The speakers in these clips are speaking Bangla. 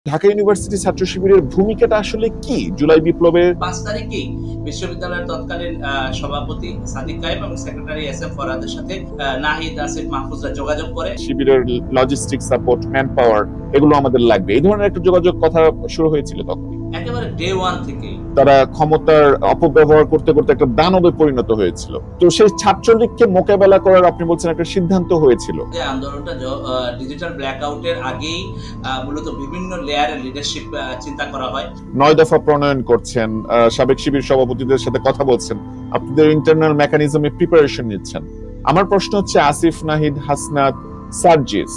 ঢাকা ইউনিভার্সিটি ছাত্র শিবিরের ভূমিকাটা আসলে কি জুলাই বিপ্লবের? ৫ তারিখেই বিশ্ববিদ্যালয়ের তৎকালীন সভাপতি সাদিক কায়েম এবং সেক্রেটারি এস এম ফরহাদের সাথে নাহিদ, আসিফ, মাহফুজরা যোগাযোগ করে শিবিরের লজিস্টিক সাপোর্ট, ম্যান পাওয়ার এগুলো আমাদের লাগবে, এই ধরনের একটা যোগাযোগ কথা শুরু হয়েছিল তখন। একেবারে ডে ওয়ান থেকেই তারা ক্ষমতার অপব্যবহার করতে করতে একটা দানবে পরিণত হয়েছিল। তো সেই ছাত্রলীগকে মোকাবেলা করার আপনি বলছেন একটা সিদ্ধান্ত হয়েছিল। যে আন্দোলনটা ডিজিটাল ব্ল্যাকআউটের আগেই মূলত বিভিন্ন লেয়ারের লিডারশিপ চিন্তা করা হয়। ৯ দফা প্রণয়ন করছেন, সাবেক শিবির সভাপতিদের সাথে কথা বলছেন, আপনাদের ইন্টারনাল মেকানিজমে প্রিপারেশন নিচ্ছেন। আমার প্রশ্ন হচ্ছে আসিফ, নাহিদ, হাসনাত, সার্জিস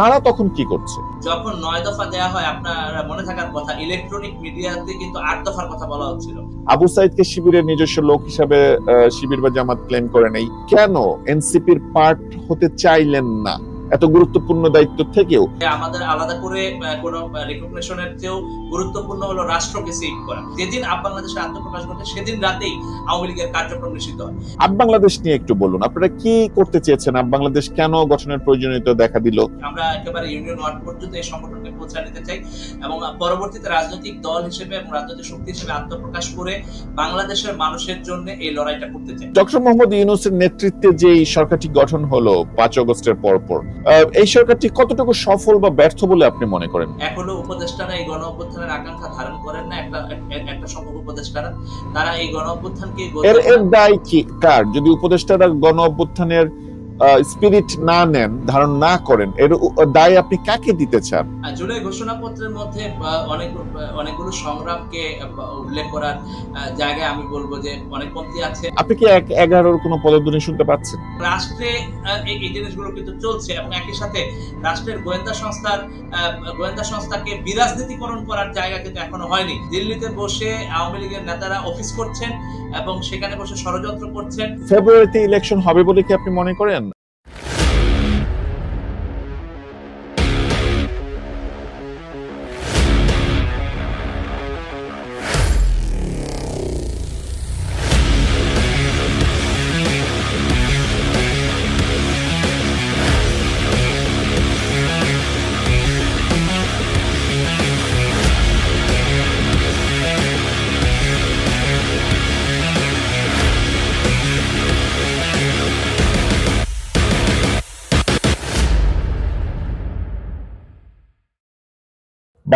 তারা তখন কি করছে? যখন ৯ দফা দেয়া হয়, আপনার মনে থাকার কথা ইলেকট্রনিক মিডিয়াতে কিন্তু ৮ দফার কথা বলা হচ্ছিল। আবু সাইদকে শিবিরের নিজস্ব লোক হিসাবে শিবির বা জামাত ক্লেম করে নেই, কেন এনসিপির পার্ট হতে চাইলেন না এত গুরুত্বপূর্ণ দায়িত্ব থেকেও? আমাদের আলাদা করে কোনো রিকগনিশনের চেয়েও গুরুত্বপূর্ণ হলো রাষ্ট্রকে সেভ করা। যেদিন আপ বাংলাদেশে আত্মপ্রকাশ ঘটে সেদিন রাতেই আওয়ামী লীগের কার্যক্রম নিষিদ্ধ হয়। আপ বাংলাদেশ নিয়ে একটু বলুন, আপনারা কি করতে চেয়েছেন? আপ বাংলাদেশ কেন গঠনের প্রয়োজনীয়তা দেখা দিল? আমরা একেবারে ইউনিয়ন ওয়ার্ড পর্যন্ত এই সংগঠনকে পৌঁছে নিতে চাই এবং পরবর্তীতে রাজনৈতিক দল হিসেবে এবং রাজনৈতিক শক্তি হিসেবে আত্মপ্রকাশ করে বাংলাদেশের মানুষের জন্য এই লড়াইটা করতে চাই। ডক্টর মোহাম্মদ ইউনূসের নেতৃত্বে যে সরকারটি গঠন হলো ৫ আগস্টের পরপর, এই সরকারটি কতটুকু সফল বা ব্যর্থ বলে আপনি মনে করেন? এখনো উপদেষ্টারা এই গণ অভ্যুত্থানের আকাঙ্ক্ষা ধারণ করেন না। একটা সংখ্যক উপদেষ্টারা তারা এই গণ অভ্যুত্থানকে এর দায় কি কার? যদি উপদেষ্টারা গণ অভ্যুত্থানের স্পিরিট না নেন, ধারণ না করেন, এর দায় আপনি কাকে দিতে চান? জুলাই ঘোষণাপত্রের মধ্যে অনেকগুলো সংগ্রামকে উল্লেখ করার জায়গায় আমি বলবো যে অনেক কমতি আছে। আপনি কি ১১-র কোনো পদধ্বনি শুনতে পাচ্ছেন? রাষ্ট্রে এই জিনিসগুলো কিন্তু চলছে এবং একই সাথে রাষ্ট্রের গোয়েন্দা সংস্থাকে বিরাজনীতিকরণ করার জায়গা কিন্তু এখনো হয়নি। দিল্লিতে বসে আওয়ামী লীগের নেতারা অফিস করছেন এবং সেখানে বসে ষড়যন্ত্র করছেন। ফেব্রুয়ারিতে ইলেকশন হবে বলে কি আপনি মনে করেন?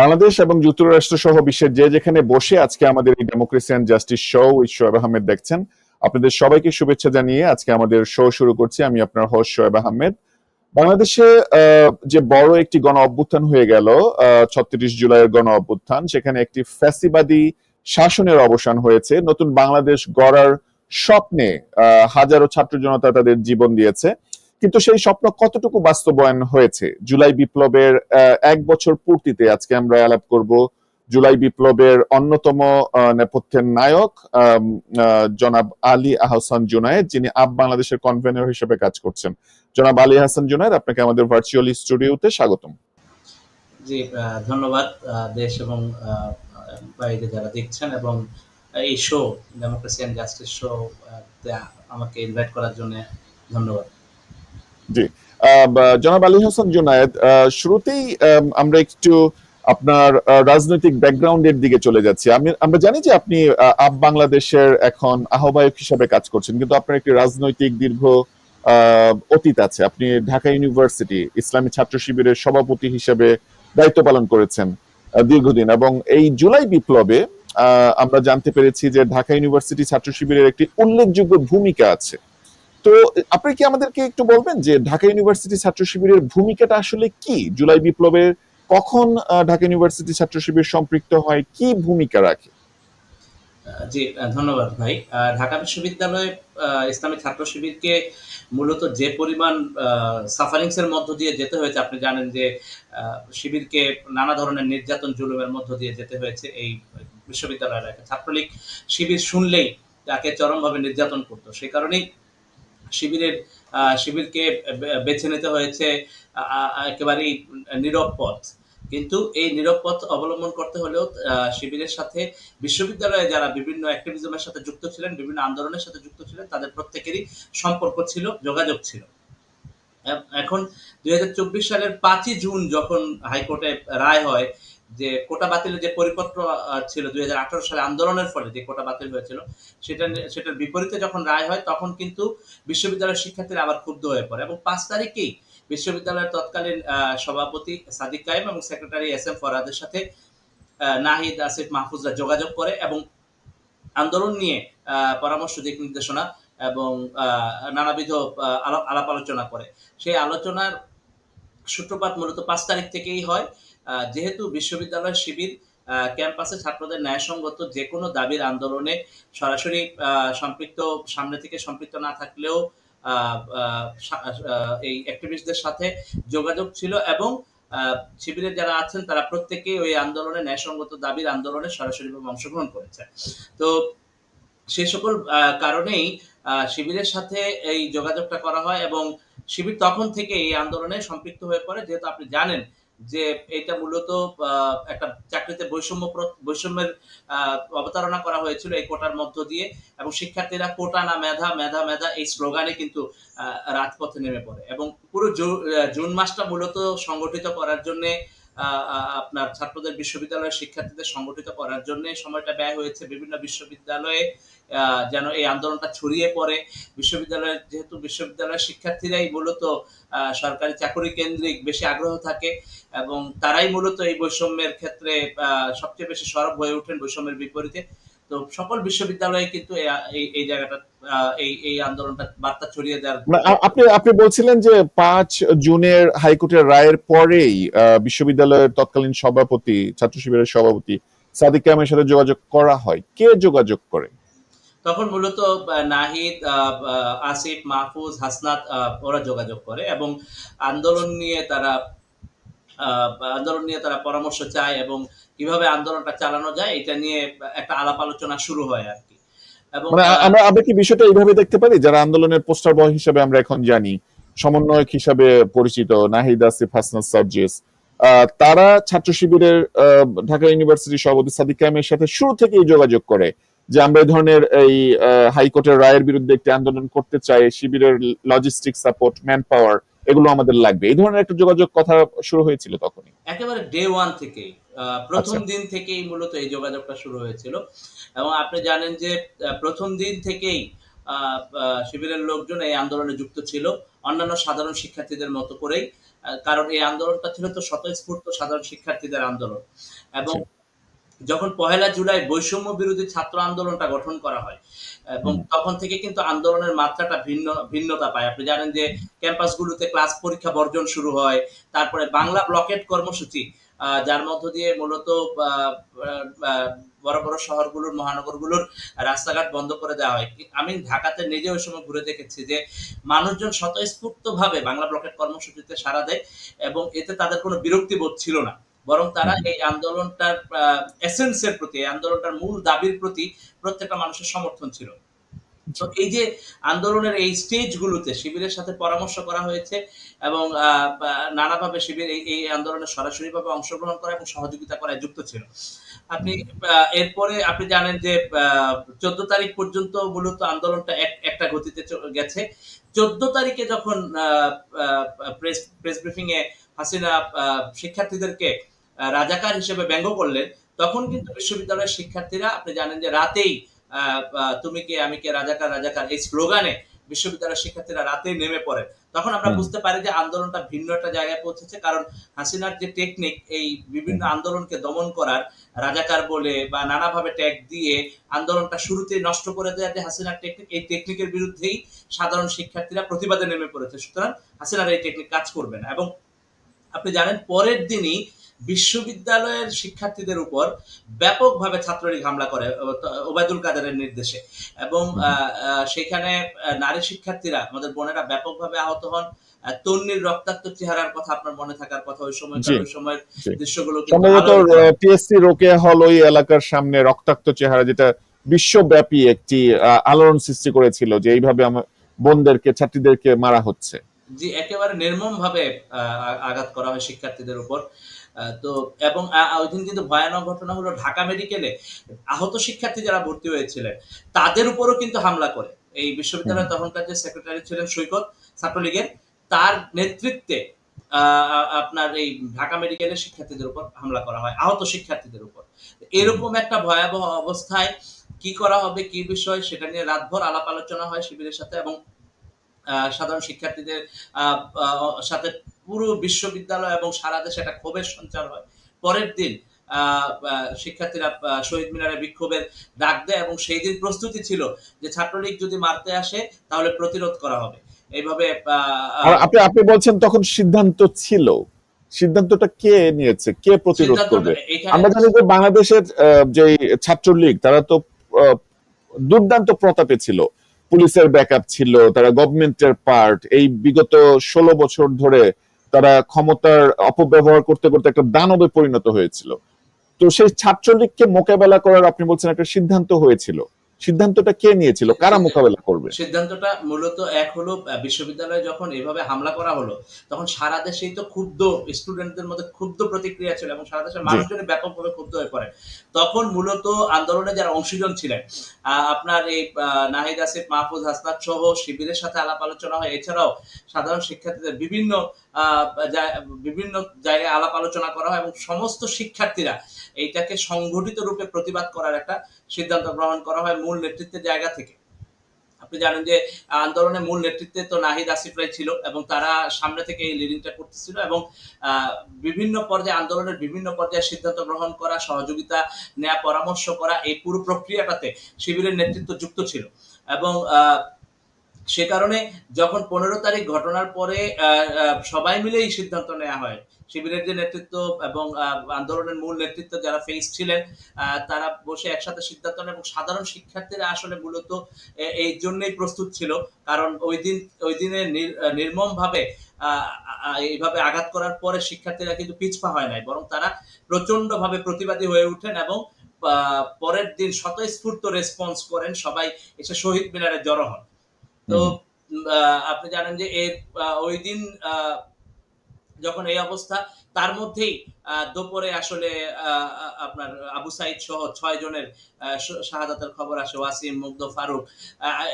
বাংলাদেশ এবং যুক্তরাষ্ট্র সহ বিশ্বের যে যেখানে বসে আজকে আমাদের এই democracy and justice show with Shoaib Ahmed দেখছেন, আপনাদের সবাইকে শুভেচ্ছা জানিয়ে আজকে আমাদের শো শুরু করছি। আমি আপনার হোস্ট শোয়েব আহমেদ। বাংলাদেশে যে বড় একটি গণ অভ্যুত্থান হয়ে গেল ৩৬ জুলাইয়ের গণ অভ্যুত্থান, সেখানে একটি ফ্যাসিবাদী শাসনের অবসান হয়েছে। নতুন বাংলাদেশ গড়ার স্বপ্নে হাজারো ছাত্র জনতা তাদের জীবন দিয়েছে, কিন্তু সেই স্বপ্ন কতটুকু বাস্তবায়ন হয়েছে? জুলাই বিপ্লবের ১ বছর পূর্তিতে আজকে আমরা আলাপ করব জুলাই বিপ্লবের অন্যতম নেপথ্যের নায়ক জনাব আলী আহসান জুনায়েদ, যিনি আপ বাংলাদেশের কনভেনর হিসেবে কাজ করছেন। জনাব আলী আহসান জুনায়েদ, আপনাকে আমাদের ভার্চুয়াল স্টুডিওতে স্বাগতম। জি, ধন্যবাদ দেশ এবং বাইরে যারা দেখছেন এবং এই show democracy and justice show আমাকে ইনভাইট করার জন্য ধন্যবাদ। জি, জনাব আলী হাসান জুনায়েদ, শুরুতেই আমরা একটু আপনার রাজনৈতিক ব্যাকগ্রাউন্ডের দিকে চলে যাচ্ছি। আমরা জানি যে আপনি আপ বাংলাদেশের এখন আহ্বায়ক হিসেবে কাজ করছেন, কিন্তু আপনার একটি রাজনৈতিক দীর্ঘ অতীত আছে। আপনি ঢাকা ইউনিভার্সিটি ইসলামী ছাত্র শিবিরের সভাপতি হিসেবে দায়িত্ব পালন করেছেন দীর্ঘদিন, এবং এই জুলাই বিপ্লবে আমরা জানতে পেরেছি যে ঢাকা ইউনিভার্সিটি ছাত্র শিবিরের একটি উল্লেখযোগ্য ভূমিকা আছে। তো আপনি কি আমাদেরকে একটু বলবেন যে ঢাকা ইউনিভার্সিটি ছাত্র শিবিরের ভূমিকাটা আসলে কি? জুলাই বিপ্লবে কখন ঢাকা ইউনিভার্সিটি ছাত্র শিবির সম্পৃক্ত হয়, কি ভূমিকা রাখে? জি, ধন্যবাদ ভাই। ঢাকা বিশ্ববিদ্যালয়ে ইসলামী ছাত্র শিবিরকে মূলত যে পরিমাণ সাফারিংস এর মধ্য দিয়ে যেতে হয়েছে, আপনি জানেন যে শিবিরকে নানা ধরনের নির্যাতন জুলুমের মধ্য দিয়ে যেতে হয়েছে। এই বিশ্ববিদ্যালয়ের ছাত্রলীগ শিবির শুনলেই তাকে চরমভাবে নির্যাতন করত। সেই কারণেই শিবিরকে বেছে নিতে হয়েছে একেবারেই নীরব পথ। কিন্তু এই নীরব পথ অবলম্বন করতে হলেও শিবিরের সাথে বিশ্ববিদ্যালয়ে যারা বিভিন্ন অ্যাক্টিভিজমের সাথে যুক্ত ছিলেন, বিভিন্ন আন্দোলনের সাথে যুক্ত ছিলেন, তাদের প্রত্যেকেরই সম্পর্ক ছিল, যোগাযোগ ছিল। এখন ২০২৪ সালের ৫ই জুন যখন হাইকোর্টে রায় হয় যে কোটা বাতিলের যে পরিপত্র ছিল 2018 সালে আন্দোলনের ফলে যে কোটা বাতিল হয়েছিল, সেটার বিপরীতে যখন রায় হয় তখন কিন্তু বিশ্ববিদ্যালয়ের শিক্ষার্থীরা আবার ক্ষুব্ধ হয়ে পড়ে এবং 5 তারিখেই বিশ্ববিদ্যালয়ের তৎকালীন সভাপতি সাদিক কায়েম এবং সেক্রেটারি এস এম ফরহাদের সাথে নাহিদ, আসিফ, মাহফুজরা যোগাযোগ করে এবং আন্দোলন নিয়ে পরামর্শ, দিক নির্দেশনা এবং নানাবিধ আলাপ আলোচনা করে। সেই আলোচনার সূত্রপাত মূলত 5 তারিখ থেকেই হয়। যেহেতু বিশ্ববিদ্যালয় শিবির ক্যাম্পাসে ছাত্রদের ন্যায়সঙ্গত যেকোনো দাবির আন্দোলনে সরাসরি সম্পৃক্ত, সামনে থেকে সম্পৃক্ত না থাকলেও এই অ্যাক্টিভিস্টদের সাথে যোগাযোগ ছিল এবং শিবিরের যারা আছেন তারা প্রত্যেকেই ওই আন্দোলনে, ন্যায়সঙ্গত দাবির আন্দোলনে সরাসরিভাবে অংশগ্রহণ করেছে। তো সে সকল কারণেই শিবিরের সাথে এই যোগাযোগটা করা হয় এবং শিবির তখন থেকে এই আন্দোলনে সম্পৃক্ত হয়ে পড়ে। যেহেতু আপনি জানেন যে এটা মূলত একটা চাকরিতে বৈষম্যের অবতারণা করা হয়েছিল এই কোটার মধ্য দিয়ে এবং শিক্ষার্থীরা কোটা না মেধা, মেধা মেধা এই স্লোগানে কিন্তু রাজপথে নেমে পড়ে এবং পুরো জুন মাসটা মূলত সংগঠিত করার জন্য আপনার ছাত্রদের, বিশ্ববিদ্যালয়ের শিক্ষার্থীদের সংগঠিত করার জন্য সময়টা ব্যয় হয়েছে। বিভিন্ন বিশ্ববিদ্যালয়ে যেন এই আন্দোলনটা ছড়িয়ে পড়ে। যেহেতু বিশ্ববিদ্যালয়ের শিক্ষার্থীরাই মূলত সরকারি চাকরি কেন্দ্রিক বেশি আগ্রহ থাকে এবং তারাই মূলত এই বৈষম্যের ক্ষেত্রে সবচেয়ে বেশি সরব হয়ে ওঠেন বৈষম্যের বিপরীতে। তো সকল বিশ্ববিদ্যালয়ে কিন্তু এই জায়গাটা, এই আন্দোলনটা বার্তা ছড়িয়ে দেওয়ার। আপনি বলছিলেন যে 5 জুনের হাইকোর্টের রায়ের পরেই বিশ্ববিদ্যালয়ের তৎকালীন সভাপতি, ছাত্র শিবিরের সভাপতি সাদিক কায়েমের সাথে যোগাযোগ করা হয়। কে যোগাযোগ করে? তখন মূলত নাহিদ, আসিফ, মাহফুজ, হাসনাত ওরা যোগাযোগ করে এবং আন্দোলন নিয়ে তারা পরামর্শ চায় এবং কিভাবে আন্দোলনটা চালানো যায় এটা নিয়ে একটা আলাপ আলোচনা শুরু হয় আর কি। এবং আমরা কি বিষয়টা এইভাবে দেখতে পারি, যারা আন্দোলনের পোস্টার বয় হিসেবে আমরা এখন জানি, সমন্বয়ক হিসাবে পরিচিত নাহিদ, আসিফ, হাসনাত, সার্জিস, তারা ছাত্র শিবিরের ঢাকা ইউনিভার্সিটির সভাপতি সাদিক কায়েমের সাথে শুরু থেকেই যোগাযোগ করে যে আমরা এই ধরনের এই হাইকোর্টের রায়ের বিরুদ্ধে একটি আন্দোলন করতে চাই, শিবিরের লজিস্টিক সাপোর্ট, ম্যান পাওয়ার এগুলো আমাদের লাগবে, এই ধরনের একটা যোগাযোগ কথা শুরু হয়েছিল তখনই? একেবারে ডে ওয়ান থেকেই, প্রথম দিন থেকেই মূলত এই যোগাযোগটা শুরু হয়েছিল এবং আপনি জানেন যে প্রথম দিন থেকেই শিবিরের লোকজন এই আন্দোলনে যুক্ত ছিল, অন্যান্য সাধারণ শিক্ষার্থীদের মতো করেই। কারণ এই আন্দোলনটা ছিল তো স্বতঃস্ফূর্ত সাধারণ শিক্ষার্থীদের আন্দোলন এবং যখন 1 জুলাই বৈষম্য বিরোধী ছাত্র আন্দোলনটা গঠন করা হয় এবং তখন থেকে কিন্তু আন্দোলনের মাত্রাটা ভিন্নতা পায়। আপনি জানেন যে ক্যাম্পাসগুলোতে ক্লাস পরীক্ষা বর্জন শুরু হয়, তারপরে বাংলা ব্লকেট কর্মসূচি, যার মধ্য দিয়ে মূলত বড় বড় শহরগুলোর, মহানগরগুলোর রাস্তাঘাট বন্ধ করে দেওয়া হয়। আমি ঢাকাতে নিজে ওই সময় ঘুরে দেখেছি যে মানুষজন স্বতঃস্ফূর্তভাবে বাংলা ব্লকেট কর্মসূচিতে সাড়া দেয় এবং এতে তাদের কোনো বিরক্তি বোধ ছিল না, বরং তারা এই আন্দোলনটার এসেন্সের প্রতি, এই আন্দোলনটার মূল দাবির প্রতি প্রত্যেকটা মানুষের সমর্থন ছিল। তো এই যে আন্দোলনের এই স্টেজগুলোতে শিবিরের সাথে পরামর্শ করা হয়েছে এবং নানাভাবে শিবির এই আন্দোলনে সরাসরিভাবে অংশগ্রহণ করা এবং সহযোগিতা করায় যুক্ত ছিল। এরপরে আপনি জানেন যে 14 তারিখ পর্যন্ত মূলত আন্দোলনটা একটা গতিতে গেছে। 14 তারিখে যখন প্রেস ব্রিফিং এ হাসিনা শিক্ষার্থীদেরকে রাজাকার হিসেবে ব্যঙ্গ করলেন, তখন কিন্তু বিশ্ববিদ্যালয়ের শিক্ষার্থীরা, আপনি জানেন যে রাতেই তুমি কে আমি কে, রাজাকার রাজাকার এই স্লোগানে বিশ্ববিদ্যালয়ের শিক্ষার্থীরা রাতেই নেমে পড়ে। তখন আমরা বুঝতে পারি যে আন্দোলনটা ভিন্ন একটা জায়গায় পৌঁছেছে, কারণ হাসিনার যে টেকনিক, এই বিভিন্ন আন্দোলনকে দমন করার, রাজাকার বলে বা নানাভাবে ট্যাগ দিয়ে আন্দোলনটা শুরুতেই নষ্ট করে দেওয়ার যে হাসিনার টেকনিক, এই টেকনিকের বিরুদ্ধেই সাধারণ শিক্ষার্থীরা প্রতিবাদে নেমে পড়েছে। সুতরাং হাসিনার এই টেকনিক কাজ করবে না এবং আপনি জানেন পরের দিনই বিশ্ববিদ্যালয়ের শিক্ষার্থীদের উপর ব্যাপকভাবে ছাত্রলীগ হামলা করে ওবায়দুল কাদেরের নির্দেশে এবং সেখানে নারী শিক্ষার্থীরা, আমাদের বোনেরা ব্যাপকভাবে আহত হন। তন্নির রক্তাক্ত চেহারার কথা আপনার মনে থাকার কথা, ওই সময়ের দৃশ্যগুলো সম্ভবত পিএসসি রোকেয়া হল ওই এলাকার সামনে রক্তাক্ত চেহারা, যেটা বিশ্বব্যাপী একটি আলোড়ন সৃষ্টি করেছিল যে এইভাবে আমার বোনদেরকে, ছাত্রীদেরকে মারা হচ্ছে। জি, একেবারে নির্মম ভাবে আঘাত করা হয় শিক্ষার্থীদের উপর। তো এবং ওই দিন কিন্তু ভয়ানক ঘটনা হলো ঢাকা মেডিকেলে আহত শিক্ষার্থী যারা ভর্তি হয়েছিলেন তাদের উপরও কিন্তু হামলা করে এই বিশ্ববিদ্যালয়ের তখনকার যে সেক্রেটারি ছিলেন সৈকত ছাত্রলীগের, তার নেতৃত্বে আপনার এই ঢাকা মেডিকেলের শিক্ষার্থীদের উপর হামলা করা হয়, আহত শিক্ষার্থীদের উপর। এরকম একটা ভয়াবহ অবস্থায় কি করা হবে, কি বিষয়, সেটা নিয়ে রাতভর আলাপ আলোচনা হয় শিবিরের সাথে, এবং সাধারণ শিক্ষার্থীদের সাথে পুরো বিশ্ববিদ্যালয় এবং সারা দেশে একটা ক্ষোভের সঞ্চার হয়। পরের দিন শিক্ষার্থীরা শহীদ মিনারে বিক্ষোভের ডাক দেয়, এবং সেই দিন প্রস্তুতি ছিল যে ছাত্রলীগ যদি মারতে আসে তাহলে প্রতিরোধ করা হবে। এইভাবে আর আপনি আপনি বলছেন তখন সিদ্ধান্ত ছিল, সিদ্ধান্তটা কে নিয়েছে, কে প্রতিরোধ সিদ্ধান্তটা করবে? এখানে আমরা জানি যে বাংলাদেশের যে ছাত্রলীগ তারা তো আহ, দুর্দান্ত প্রতাপে ছিল, পুলিশের ব্যাকআপ ছিল, তারা গভর্নমেন্টের পার্ট, এই বিগত 16 বছর ধরে তারা ক্ষমতার অপব্যবহার করতে করতে একটা দানবে পরিণত হয়েছিল। তো সেই ছাত্রলীগকে মোকাবেলা করার আপনি বলছেন একটা সিদ্ধান্ত হয়েছিল, সিদ্ধান্তটা কে নিয়েছিল, কারা মোকাবেলা করবে? সিদ্ধান্তটা মূলত এক হলো, বিশ্ববিদ্যালয়ে যখন এভাবে হামলা করা হলো তখন সারা দেশেই তো ক্ষুব্ধ স্টুডেন্টদের মধ্যে ক্ষুব্ধ প্রতিক্রিয়া ছিল, এবং সারা দেশের জি। মানুষজনই ব্যাপকভাবে ক্ষুব্ধ হয়ে পড়ে। তখন মূলত আন্দোলনে যারা অংশীজন ছিলেন, আপনার এই নাহিদ আসিফ, মাহফুজ হাসনাত সহ শিবিরের সাথে আলাপ আলোচনা হয়। এছাড়াও সাধারণ শিক্ষার্থীদের আহ, বিভিন্ন জায়গায় আলাপ আলোচনা করা হয়, এবং সমস্ত শিক্ষার্থীরা এইটাকে সংগঠিত রূপে প্রতিবাদ করার একটা সিদ্ধান্ত গ্রহণ করা হয় মূল নেতৃত্বের জায়গা থেকে। আপনি জানেন যে আন্দোলনের মূল নেতৃত্বে তো নাহিদ আসিফরাই ছিল, এবং তারা সামনে থেকে এই লিডিংটা করতেছিল, এবং আহ, বিভিন্ন পর্যায়ে আন্দোলনের বিভিন্ন পর্যায়ে সিদ্ধান্ত গ্রহণ করা, সহযোগিতা নেওয়া, পরামর্শ করা, এই পুরো প্রক্রিয়াটাতে শিবিরের নেতৃত্ব যুক্ত ছিল। এবং সে কারণে যখন 15 তারিখ ঘটনার পরে সবাই মিলে এই সিদ্ধান্ত নেওয়া হয়, শিবিরের যে নেতৃত্ব এবং আন্দোলনের মূল নেতৃত্ব যারা ফেস ছিলেন, তারা বসে একসাথে সিদ্ধান্ত নেন, এবং সাধারণ শিক্ষার্থীরা আসলে মূলত এই জন্যই প্রস্তুত ছিল। কারণ ওই দিনে নির্মম ভাবে এইভাবে আঘাত করার পরে শিক্ষার্থীরা কিন্তু পিছপা হয় নাই, বরং তারা প্রচন্ড ভাবে প্রতিবাদী হয়ে ওঠেন, এবং পরের দিন স্বতঃস্ফূর্ত রেসপন্স করেন, সবাই এসে শহীদ মিনারে জড়ো হন। তো আপনি জানেন যে ওই দিন যখন এই অবস্থা, তার মধ্যেই দুপুরে আসলে আপনার আবু সাইদ সহ 6 জনের শাহাদাতের খবর আসে। ওয়াসিম, মুগ্ধ, ফারুক,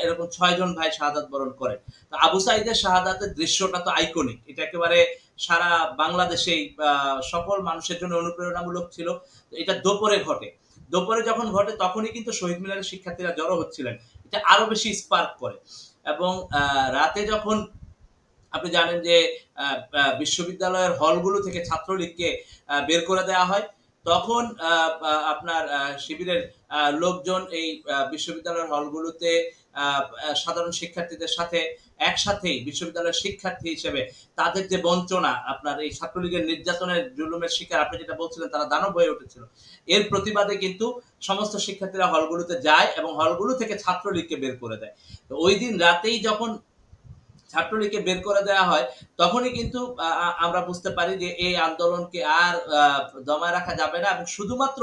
এরকম 6 জন ভাই শাহাদাত বরণ করে। তো আবু সাইদের শাহাদাতের দৃশ্যটা তো আইকনিক, এটা একেবারে সারা বাংলাদেশেই সকল মানুষের জন্য অনুপ্রেরণামূলক ছিল। এটা দুপুরে ঘটে। দুপুরে যখন ঘটে তখনই কিন্তু শহীদ মিনারের শিক্ষার্থীরা জড়ো হচ্ছিলেন, এটা আরো বেশি স্পার্ক করে। এবং রাতে যখন আপনি জানেন যে বিশ্ববিদ্যালয়ের হলগুলো থেকে ছাত্রলীগকে বের করে দেওয়া হয়, তখন আপনার শিবিরের লোকজন এই বিশ্ববিদ্যালয়ের হলগুলোতে সাধারণ শিক্ষার্থীদের সাথে একসাথেই বিশ্ববিদ্যালয়ের শিক্ষার্থী হিসেবে তাদের যে বঞ্চনা, আপনার এই ছাত্রলীগের নির্যাতনের জুলুমের শিকার, আপনি যেটা বলছিলেন তারা দানব হয়ে উঠেছিল, এর প্রতিবাদে কিন্তু সমস্ত শিক্ষার্থীরা হলগুলোতে যায় এবং হলগুলো থেকে ছাত্রলীগকে বের করে দেয়। তো ওই দিন রাতেই যখন ছাত্রলীগকে বের করে দেওয়া হয়, তখনই কিন্তু আমরা বুঝতে পারি যে এই আন্দোলনকে আর দমায় রাখা যাবে না, এবং শুধুমাত্র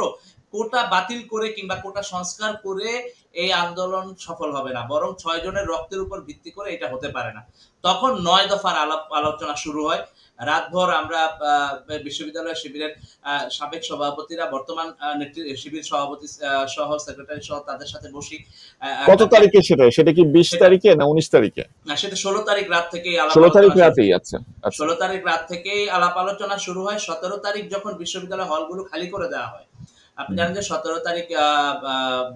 কোটা বাতিল করে কিংবা কোটা সংস্কার করে এই আন্দোলন সফল হবে না, বরং 6 জনের রক্তের উপর ভিত্তি করে এটা হতে পারে না। তখন 9 দফার আলোচনা শুরু হয়। রাতভর আমরা বিশ্ববিদ্যালয় শিবিরের সাবেক সভাপতিরা, বর্তমান শিবির সভাপতি সহ সেক্রেটারি সহ তাদের সাথে বসি। কত তারিখে সেটা, সেটা কি 20 তারিখে না 19 তারিখে? সেটা 16 তারিখ রাত থেকেই 16 তারিখ রাতেই? আচ্ছা আচ্ছা। 16 তারিখ রাত থেকেই আলাপ আলোচনা শুরু হয়। 17 তারিখ যখন বিশ্ববিদ্যালয় হলগুলো খালি করে দেওয়া হয়, আপনি জানেন যে 17 তারিখ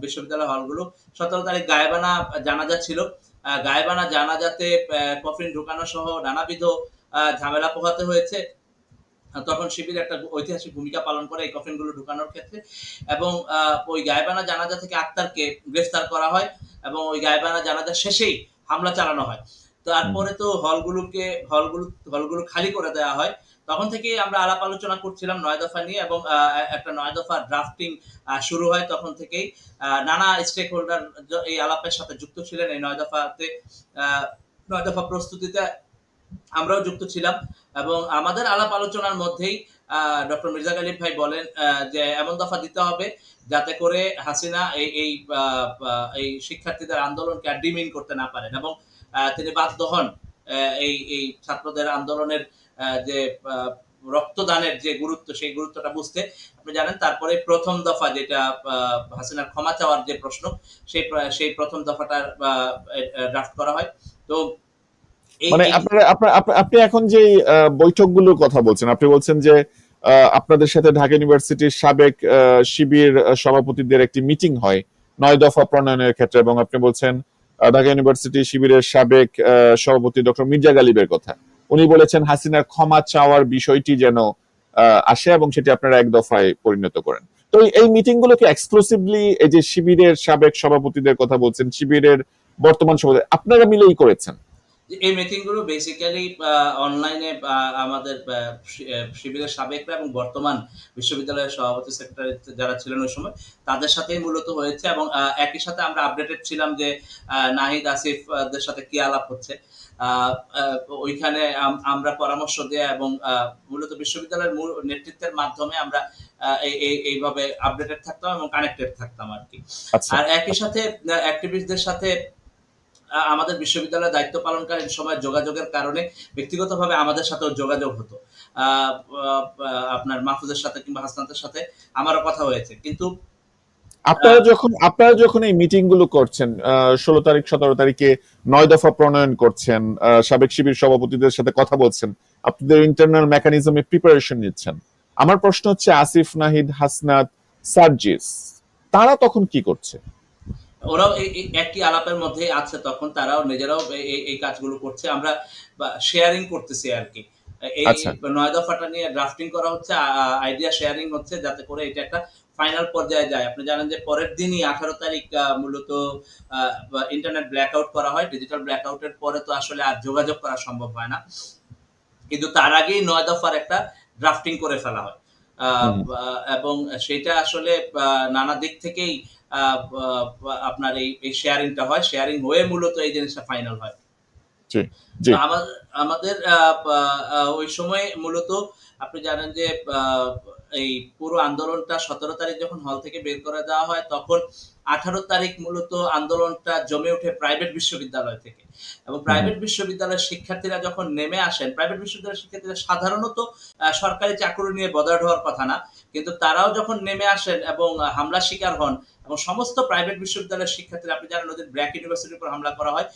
বিশ্ববিদ্যালয় হলগুলো, 17 তারিখ গায়েবানা জানাজা ছিল। গায়েবানা জানাজাতে কফিন ঢুকানো সহ নানাবিধ ঝামেলা পোহাতে হয়েছে। তখন শিবির একটা ঐতিহাসিক ভূমিকা পালন করে এই কফিনগুলো ঢুকানোর ক্ষেত্রে, এবং ওই গায়েবানা জানাজা থেকে আক্তারকে গ্রেফতার করা হয়, এবং ওই গায়েবানা জানাজা শেষেই হামলা চালানো হয়। তারপরে তো হলগুলো খালি করে দেওয়া হয়। তখন থেকেই আমরা আলাপ আলোচনা করছিলাম 9 দফা নিয়ে, এবং একটা 9 দফা ড্রাফটিং শুরু হয়। তখন থেকেই নানা স্টেক হোল্ডার এই আলাপের সাথে যুক্ত ছিলেন। এই 9 দফাতে 9 দফা প্রস্তুতিতে আমরাও যুক্ত ছিলাম, এবং আমাদের আলাপ আলোচনার মধ্যেই ডক্টর মির্জা গালিব ভাই বলেন যে এমন দফা দিতে হবে যাতে করে হাসিনা এই শিক্ষার্থীদের আন্দোলনকে আর ডিমিন করতে না পারেন, এবং তিনি বাধ্য হন এই ছাত্রদের আন্দোলনের যে রক্তদানের যে গুরুত্ব, সেই গুরুত্বটা বুঝতে। আপনি জানেন তারপরে প্রথম দফা, যেটা হাসিনার ক্ষমা চাওয়ার যে প্রশ্ন, সেই প্রথম দফাটা ড্রাফট করা হয়। তো এই মানে এই আপনি এখন যে বৈঠকগুলোর কথা বলছেন, আপনি বলছেন যে আপনাদের সাথে ঢাকা ইউনিভার্সিটির সাবেক শিবির সভাপতিদের একটি মিটিং হয় 9 দফা প্রণয়নের ক্ষেত্রে, এবং আপনি বলছেন ঢাকা ইউনিভার্সিটি শিবিরের সাবেক সভাপতি ডক্টর মির্জা গালিবের কথা। উনি বলেছেন হাসিনার ক্ষমা চাওয়ার বিষয়টি যেন আসে এবং সেটি আপনারা 1 দফায় পরিণত করেন। তো এই মিটিং গুলো কি এক্সক্লুসিভলি এই যে শিবিরের সাবেক সভাপতিদের কথা বলছেন, শিবিরের বর্তমান সভাপতি আপনারা মিলেই করেছেন? এই মিটিং গুলো বেসিক্যালি অনলাইনে আমাদের শিবিরের সাবেকরা এবং বর্তমান বিশ্ববিদ্যালয়ের সভাপতি সেক্রেটারি যারা ছিলেন ওই সময় তাদের সাথেই মূলত হয়েছে, এবং একই সাথে আমরা আপডেটেড ছিলাম যে নাহিদ আসিফ দের সাথে কি আলাপ হচ্ছে। ওইখানে আমরা পরামর্শ দেয়া এবং মূলত বিশ্ববিদ্যালয়ের মূল নেতৃত্বের মাধ্যমে আমরা এইভাবে আপডেটেড থাকতাম এবং কানেক্টেড থাকতাম আর কি। আর একই সাথে অ্যাক্টিভিস্টদের সাথে আমাদের বিশ্ববিদ্যালয়ে দায়িত্ব পালনকালীন সময় যোগাযোগের কারণে ব্যক্তিগতভাবে আমাদের সাথেও যোগাযোগ হতো। আপনার মাহফুজের সাথে কিংবা হাসনাতের সাথে আমারও কথা হয়েছে। কিন্তু আপনারা যখন এই মিটিং গুলো করছেন 16 তারিখ 17 তারিখে 9 দফা প্রণয়ন করছেন, সাবেক শিবির সভাপতিদের সাথে কথা বলছেন, আপনাদের ইন্টারনাল মেকানিজমে প্রিপারেশন নিচ্ছেন, আমার প্রশ্ন হচ্ছে আসিফ, নাহিদ, হাসনাত, সার্জিস তারা তখন কি করছে? ওরাও এই একই আলাপের মধ্যে আছে, তখন তারাও নিজেরাও এই কাজগুলো করছে, আমরা শেয়ারিং করতেছি আর কি। এই 9 দফাটা নিয়ে ড্রাফটিং করা হচ্ছে, আইডিয়া শেয়ারিং হচ্ছে যাতে করে এটা একটা ফাইনাল পর্যায়ে যায়। আপনি জানেন যে পরের দিনই 18 তারিখ মূলত ইন্টারনেট ব্ল্যাকআউট করা হয়। ডিজিটাল ব্ল্যাকআউটের পরে তো আসলে আর যোগাযোগ করা সম্ভব হয় না, কিন্তু তার আগেই 9 দফার একটা ড্রাফটিং করে ফেলা হয় এবং সেটা আসলে নানা দিক থেকেই আপনার এই শেয়ারিংটা হয়, শেয়ারিং হয়ে মূলত এই জিনিসটা ফাইনাল হয়। আমাদের ওই সময় মূলত আপনি জানেন যে এই পুরো আন্দোলনটা 17 তারিখ যখন হল থেকে বের করে দেওয়া হয়, তখন 18 তারিখ মূলত আন্দোলনটা জমে ওঠে প্রাইভেট বিশ্ববিদ্যালয় থেকে। এবং প্রাইভেট বিশ্ববিদ্যালয়ের শিক্ষার্থীরা যখন নেমে আসেন, প্রাইভেট বিশ্ববিদ্যালয়ের শিক্ষার্থীরা সাধারণত সরকারি চাকরি নিয়ে বদার্ড হওয়ার কথা না, কিন্তু তারাও যখন নেমে আসেন এবং হামলার শিকার হন, এবং সমস্ত প্রাইভেট বিশ্ববিদ্যালয়ের শিক্ষার্থীরা, আপনি জানেন ওদের ব্র্যাক ইউনিভার্সিটির উপর হামলা করা হয়,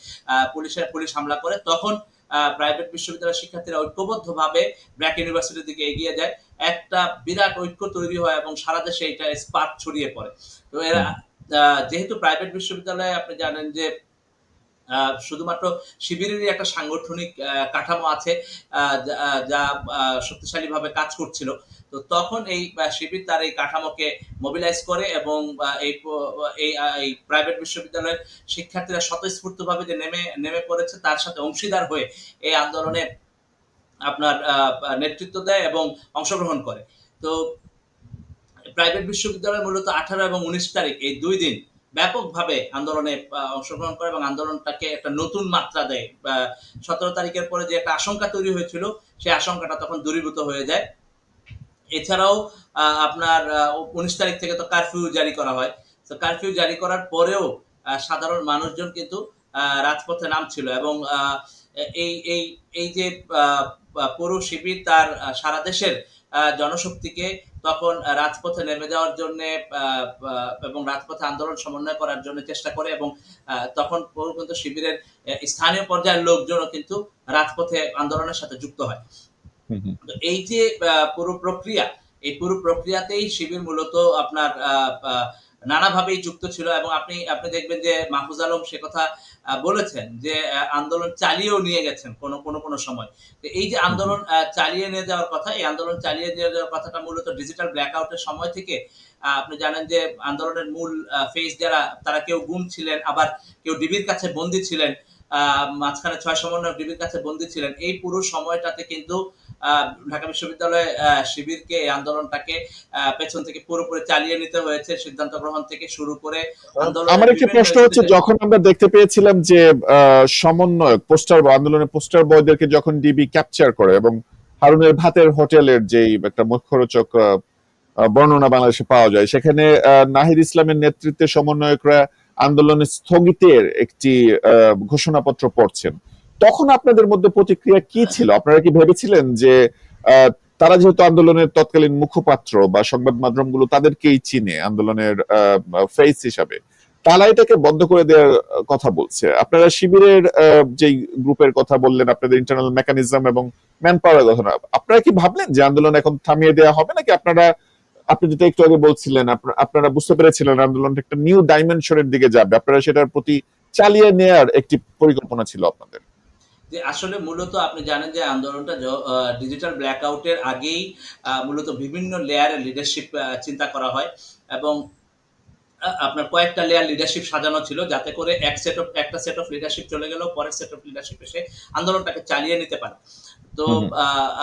পুলিশ হামলা করে, তখন প্রাইভেট বিশ্ববিদ্যালয়ের শিক্ষার্থীরা ঐক্যবদ্ধভাবে ব্র্যাক ইউনিভার্সিটির দিকে এগিয়ে যায়। একটা বিরাট ঐক্য তৈরি হয় এবং সারা দেশে এটা স্পার্ক ছড়িয়ে পড়ে। তো এরা যেহেতু প্রাইভেট বিশ্ববিদ্যালয়ে আপনি জানেন যে শুধুমাত্র শিবিরেরই একটা সাংগঠনিক কাঠামো আছে যা শক্তিশালীভাবে কাজ করছিল, তো তখন এই শিবির তার এই কাঠামোকে মোবিলাইজ করে এবং এই প্রাইভেট বিশ্ববিদ্যালয়ের শিক্ষার্থীরা স্বতঃস্ফূর্তভাবে যে নেমে পড়েছে তার সাথে অংশীদার হয়ে এই আন্দোলনে আপনার নেতৃত্ব দেয় এবং অংশগ্রহণ করে। তো প্রাইভেট বিশ্ববিদ্যালয় মূলত 18 এবং 19 তারিখ এই 2 দিন ব্যাপকভাবে আন্দোলনে অংশগ্রহণ করে এবং আন্দোলনটাকে একটা নতুন মাত্রা দেয়। 17 তারিখের পরে যে একটা আশঙ্কা তৈরি হয়েছিল, সেই আশঙ্কাটা তখন দূরীভূত হয়ে যায়। এছাড়াও আপনার 19 তারিখ থেকে তো কারফিউ জারি করা হয়। তো কারফিউ জারি করার পরেও সাধারণ মানুষজন কিন্তু রাজপথে নামছিল এবং এই যে পুরো শিবির তার সারা দেশের জনশক্তিকে তখন রাজপথে নেমে যাওয়ার জন্য এবং রাজপথে আন্দোলন সমন্বয় করার জন্য চেষ্টা করে, এবং তখন কিন্তু শিবিরের স্থানীয় পর্যায়ের লোকজনও কিন্তু রাজপথে আন্দোলনের সাথে যুক্ত হয়। এই যে পুরো প্রক্রিয়া, এই পুরো প্রক্রিয়াতেই শিবির মূলত আপনার নানাভাবেই যুক্ত ছিল, এবং আপনি দেখবেন যে মাহফুজ আলম সে কথা বলেছেন যে আন্দোলন চালিয়েও নিয়ে গেছেন কোনো সময়। তো এই যে আন্দোলন চালিয়ে নিয়ে যাওয়ার কথা, এই আন্দোলন চালিয়ে নিয়ে যাওয়ার কথাটা মূলত ডিজিটাল ব্ল্যাকআউটের সময় থেকে আপনি জানেন যে আন্দোলনের মূল ফেস যারা, তারা কেউ গুম ছিলেন, আবার কেউ ডিবির কাছে বন্দী ছিলেন, মাঝখানে 6 সমন্বয়ক ডিবির কাছে বন্দী ছিলেন। এই পুরো সময়টাতে কিন্তু ঢাকা বিশ্ববিদ্যালয়ে শিবিরকে এই আন্দোলনটাকে পেছন থেকে পুরোপুরি চালিয়ে নিতে হয়েছে, সিদ্ধান্ত গ্রহণ থেকে শুরু করে আন্দোলন। আমার একটা প্রশ্ন হচ্ছে, যখন আমরা দেখতে পেয়েছিলাম যে সমন্বয়ক আন্দোলনের পোস্টার বয়দেরকে যখন ডিবি ক্যাপচার করে এবং হারুনের ভাতের হোটেলের যেই একটা মুখরোচক বর্ণনা বাংলাদেশে পাওয়া যায়, সেখানে নাহিদ ইসলামের নেতৃত্বে সমন্বয়করা আন্দোলনের স্থগিতের একটি ঘোষণাপত্র পড়ছেন, তখন আপনাদের মধ্যে প্রতিক্রিয়া কি ছিল? আপনারা কি ভেবেছিলেন যে তারা যেহেতু আন্দোলনের তৎকালীন মুখপাত্র বা সংবাদ মাধ্যমগুলো তাদেরকেই চিনে আন্দোলনের ফেস হিসাবে, তারা এটাকে বন্ধ করে দেওয়ার কথা বলছে। আপনারা শিবিরের যে গ্রুপের কথা বললেন, আপনাদের ইন্টারনাল মেকানিজম এবং ম্যান পাওয়ারের কথা, আপনারা কি ভাবলেন যে আন্দোলন এখন থামিয়ে দেওয়া হবে, নাকি আপনি যেটা একটু আগে বলছিলেন আপনারা বুঝতে পেরেছিলেন আন্দোলনটা একটা নিউ ডাইমেনশনের দিকে যাবে, আপনারা সেটার প্রতি চালিয়ে নেয়ার একটি পরিকল্পনা ছিল আপনাদের? যে আসলে মূলত আপনি জানেন যে আন্দোলনটা ডিজিটাল ব্ল্যাকআউটের আগেই মূলত বিভিন্ন লেয়ারের লিডারশিপ চিন্তা করা হয়, এবং আপনার কয়েকটা লেয়ার লিডারশিপ সাজানো ছিল, যাতে করে একটা সেট অফ লিডারশিপ চলে গেল, পরের সেট অফ লিডারশিপ এসে আন্দোলনটাকে চালিয়ে নিতে পারে। তো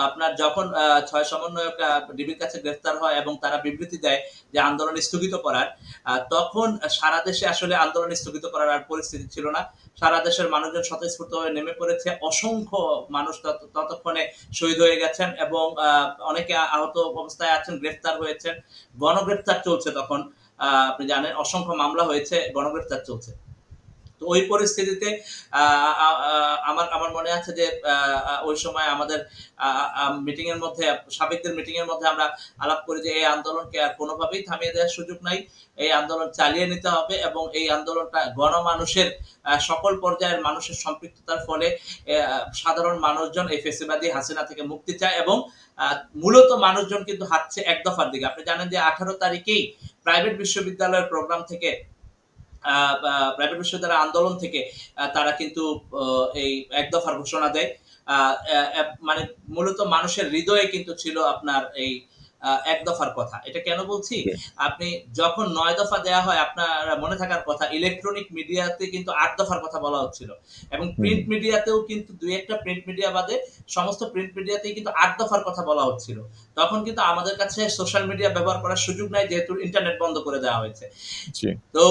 আপনার যখন ৬ সমন্বয়ক ডিবির কাছে গ্রেফতার হয় এবং তারা বিবৃতি দেয় যে আন্দোলন স্থগিত করার, তখন সারা দেশে আসলে আন্দোলন স্থগিত করার আর পরিস্থিতি ছিল না। সারা দেশের মানুষজন স্বতঃস্ফূর্তভাবে নেমে পড়েছে। অসংখ্য মানুষ ততক্ষণে শহীদ হয়ে গেছেন এবং অনেকে আহত অবস্থায় আছেন, গ্রেফতার হয়েছেন, গণগ্রেফতার চলছে। তখন আপনি জানেন অসংখ্য মামলা হয়েছে, গণগ্রেফতার চলছে। তো ওই পরিস্থিতিতে আমার মনে আছে যে ওই সময় আমাদের মিটিং এর মধ্যে, সাবেকদের মিটিং এর মধ্যে আমরা আলাপ করি যে এই আন্দোলনকে আর কোনোভাবেই থামিয়ে দেওয়ার সুযোগ নাই, এই আন্দোলন চালিয়ে নিতে হবে এবং এই আন্দোলনটা গণমানুষের সকল পর্যায়ের মানুষের সম্পৃক্ততার ফলে সাধারণ মানুষজন এই ফেসিবাদী হাসিনা থেকে মুক্তি চায় এবং মূলত মানুষজন কিন্তু হাঁটছে এক দফার দিকে। আপনি জানেন যে 18 তারিখেই প্রাইভেট বিশ্ববিদ্যালয়ের প্রোগ্রাম থেকে, প্রাইভেট বিশ্ববিদ্যালয়ের আন্দোলন থেকে তারা কিন্তু এই এক দফার ঘোষণা দেয়। মানে মূলত মানুষের হৃদয়ে কিন্তু ছিল আপনার এই এক দফার কথা। এটা কেন বলছি, আপনি যখন 9 দফা দেয়া হয়, আপনার মনে থাকার কথা ইলেকট্রনিক মিডিয়াতে কিন্তু 8 দফার কথা বলা হচ্ছিল এবং প্রিন্ট মিডিয়াতেও কিন্তু দুই একটা প্রিন্ট মিডিয়া বাদে সমস্ত প্রিন্ট মিডিয়াতেই কিন্তু 8 দফার কথা বলা হচ্ছিল। তখন কিন্তু আমাদের কাছে সোশ্যাল মিডিয়া ব্যবহার করার সুযোগ নাই, যেহেতু ইন্টারনেট বন্ধ করে দেওয়া হয়েছে। তো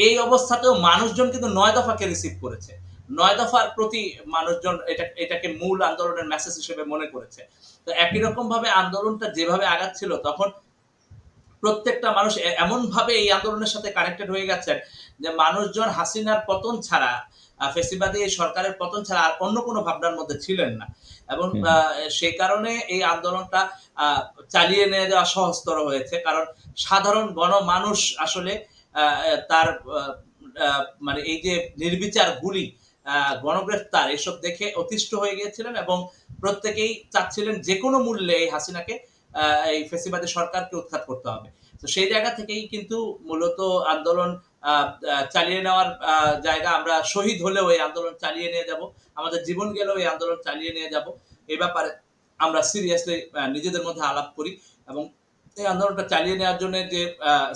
এই অবস্থাতেও মানুষজন কিন্তু 9 দফাকে রিসিভ করেছে। 9 দফার প্রতি মানুষজন এটাকে মূল আন্দোলনের মেসেজ হিসেবে মনে করেছে। তো একই রকম ভাবে আন্দোলনটা যেভাবে আগাচ্ছিল, তখন প্রত্যেকটা মানুষ এমন ভাবে এই আন্দোলনের সাথে কানেক্টেড হয়ে গেছেন যে মানুষজন হাসিনার পতন ছাড়া, ফেসিবাদী এই সরকারের পতন ছাড়া আর অন্য কোনো ভাবনার মধ্যে ছিলেন না এবং সেই কারণে এই আন্দোলনটা চালিয়ে নিয়ে যাওয়া সহজতর হয়েছে। কারণ সাধারণ গণমানুষ আসলে তার মানে এই যে নির্বিচার গুলি, গণগ্রেফতার, এসব দেখে অতিষ্ঠ হয়ে গিয়েছিলেন এবং প্রত্যেকেই চাচ্ছিলেন যে কোনো মূল্যে এই হাসিনাকে, এই ফেসিবাদী সরকারকে উৎখাত করতে হবে। তো সেই জায়গা থেকেই কিন্তু মূলত আন্দোলন চালিয়ে নেওয়ার জায়গা। আমরা শহীদ হলেও এই আন্দোলন চালিয়ে নিয়ে যাব, আমাদের জীবন গেলেও এই আন্দোলন চালিয়ে নিয়ে যাব। এই ব্যাপারে আমরা সিরিয়াসলি নিজেদের মধ্যে আলাপ করি এবং এই আন্দোলনটা চালিয়ে নেওয়ার জন্য যে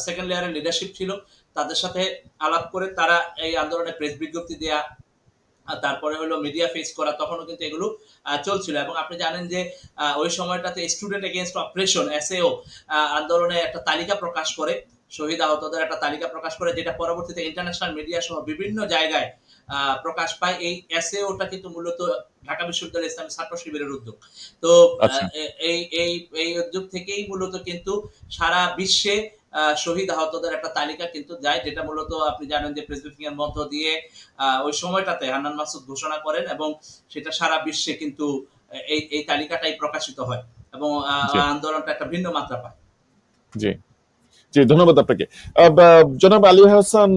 সেকেন্ড লেয়ারের লিডারশিপ ছিল তাদের সাথে আলাপ করে তারা এই আন্দোলনে প্রেস বিজ্ঞপ্তি দেয়া, তারপরে হলো মিডিয়া ফেস করা, তখনও কিন্তু এগুলো চলছিল। এবং আপনি জানেন যে ওই সময়টাতে স্টুডেন্ট এগেইনস্ট অপারেশন এসএও আন্দোলনে একটা তালিকা প্রকাশ করে, শহীদ আহতদের একটা তালিকা প্রকাশ করে, যেটা পরবর্তীতে ইন্টারন্যাশনাল মিডিয়া সহ বিভিন্ন জায়গায় প্রকাশ পায়। এই এসএওটা কিন্তু মূলত ঢাকা বিশ্ববিদ্যালয় ইসলামী ছাত্র শিবিরের উদ্যোগ। তো এই উদ্যোগ থেকেই মূলত কিন্তু সারা বিশ্বে শহীদ আহতদের একটা তালিকা কিন্তু যায়, যেটা মূলত আপনি জানেন যে প্রেস ব্রিফিং এর মধ্য দিয়ে ওই সময়টাতে হান্নান মাসুদ ঘোষণা করেন এবং সেটা সারা বিশ্বে কিন্তু এই তালিকাটাই প্রকাশিত হয় এবং আন্দোলনটা একটা ভিন্ন মাত্রা পায়। জি জি, ধন্যবাদ আপনাকে। জনাব আলী হাসান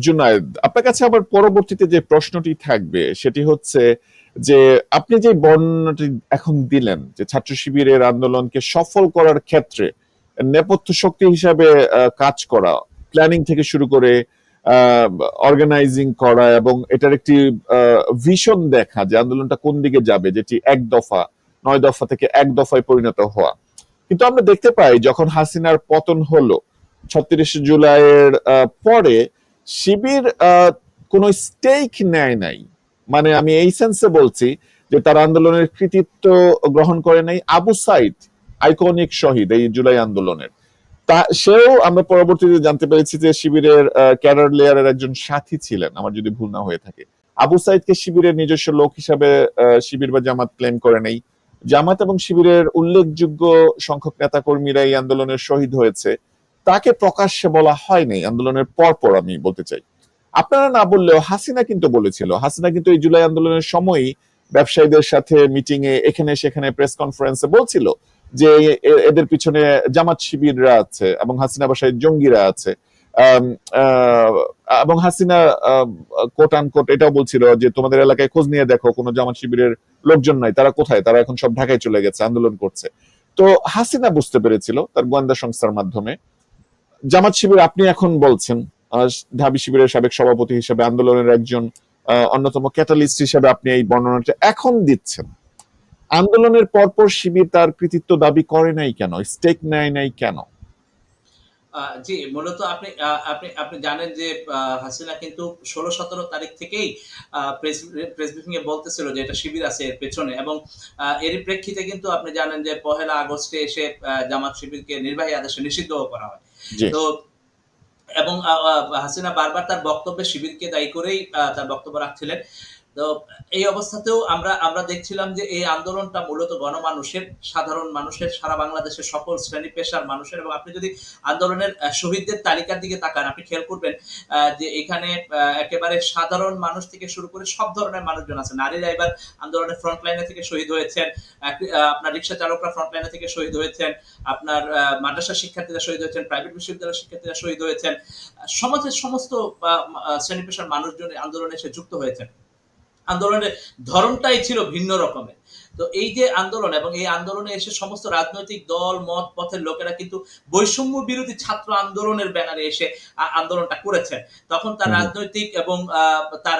জুনায়েদ, আপনার কাছে আবার পরবর্তীতে যে প্রশ্নটি থাকবে সেটি হচ্ছে যে আপনি যে বর্ণনাটি এখন দিলেন যে ছাত্র শিবিরের আন্দোলনকে সফল করার ক্ষেত্রে নেপথ্য শক্তি হিসাবে কাজ করা, প্ল্যানিং থেকে শুরু করে অর্গানাইজিং করা এবং এটার একটি ভিশন দেখা যে আন্দোলনটা কোন দিকে যাবে, যেটি 1 দফা 9 দফা থেকে 1 দফায় পরিণত হওয়া। কিন্তু আমরা দেখতে পাই যখন হাসিনার পতন হলো 36 জুলাইয়ের পরে শিবির কোনো স্টেক নেয় নাই। মানে আমি এই সেন্সে বলছি যে তার আন্দোলনের কৃতিত্ব গ্রহণ করে নাই। আবু সাইদ আইকনিক শহীদ এই জুলাই আন্দোলনের, তা সেও আমরা পরবর্তীতে জানতে পেরেছি যে শিবিরের ক্যাডার লেয়ারের একজন সাথী ছিলেন, আমার যদি ভুল না হয়ে থাকে। আবু সাইদকে শিবিরের নিজস্ব লোক হিসাবে শিবির বা জামাত ক্লেম করে নেই। জামাত এবং শিবিরের উল্লেখযোগ্য সংখ্যক নেতা কর্মীরা এই আন্দোলনের শহীদ হয়েছে, তাকে প্রকাশ্যে বলা হয়নি আন্দোলনের পরপর। আমি বলতে চাই, আপনারা না বললেও হাসিনা কিন্তু বলেছিল। হাসিনা কিন্তু এই জুলাই আন্দোলনের সময়ই ব্যবসায়ীদের সাথে মিটিং এ, এখানে সেখানে প্রেস কনফারেন্সে বলছিল যে এদের পিছনে জামাত শিবিররা আছে এবং হাসিনা বাসায় জঙ্গিরা আছে। আম, আহ, এবং হাসিনা কোট আনকোট এটাও বলছিল যে তোমাদের এলাকায় খোঁজ নিয়ে দেখো কোনো জামাত শিবিরের লোকজন নাই, তারা কোথায়, তারা এখন সব ঢাকায় চলে গেছে, আন্দোলন করছে। তো হাসিনা বুঝতে পেরেছিল তার গোয়েন্দা সংস্থার মাধ্যমে। জামাত শিবির আপনি এখন বলছেন ঢাবি শিবিরের সাবেক সভাপতি হিসেবে, আন্দোলনের একজন অন্যতম ক্যাটালিস্ট হিসেবে আপনি এই বর্ণনাটা এখন দিচ্ছেন। আন্দোলনের পরপর শিবির তার কৃতিত্ব দাবি করে নাই কেন, স্টেক নেয় নাই কেন? জি, মূলত আপনি আপনি আপনি জানেন যে হাসিনা কিন্তু ১৬-১৭ তারিখ থেকেই প্রেস প্রেস ব্রিফিং এ বলতেছিল যে এটা শিবির আছে এর পেছনে, এবং এরই প্রেক্ষিতে কিন্তু আপনি জানেন যে ১লা আগস্টে এসে জামাত শিবিরকে নির্বাহী আদেশে নিষিদ্ধ করা হয়। জি। তো এবং হাসিনা বারবার তার বক্তব্যে শিবিরকে দায়ী করেই তার বক্তব্য রাখছিলেন। তো এই অবস্থাতেও আমরা আমরা দেখছিলাম যে এই আন্দোলনটা মূলত গণমানুষের, সাধারণ মানুষের, সারা বাংলাদেশের সকল শ্রেণী পেশার মানুষের। এবং আপনি যদি আন্দোলনের শহীদদের তালিকার দিকে তাকান, আপনি খেয়াল করবেন যে এখানে একেবারে সাধারণ মানুষ থেকে শুরু করে সব ধরনের মানুষজন আছে। নারীরা এবার আন্দোলনের ফ্রন্ট লাইনে থেকে শহীদ হয়েছেন, আপনার রিক্সা চালকরা ফ্রন্ট লাইনে থেকে শহীদ হয়েছেন, আপনার মাদ্রাসা শিক্ষার্থীরা শহীদ হয়েছেন, প্রাইভেট বিশ্ববিদ্যালয়ের শিক্ষার্থীরা শহীদ হয়েছেন, সমাজের সমস্ত শ্রেণী পেশার মানুষজন আন্দোলনে এসে যুক্ত হয়েছেন। আন্দোলনের ধরনটাই ছিল ভিন্ন রকমের। তো এই যে আন্দোলন, এবং এই আন্দোলনে এসে সমস্ত রাজনৈতিক দল, মত পথের লোকেরা কিন্তু বৈষম্য বিরোধী ছাত্র আন্দোলনের ব্যানারে এসে আন্দোলনটা করেছেন। তখন তার রাজনৈতিক এবং তার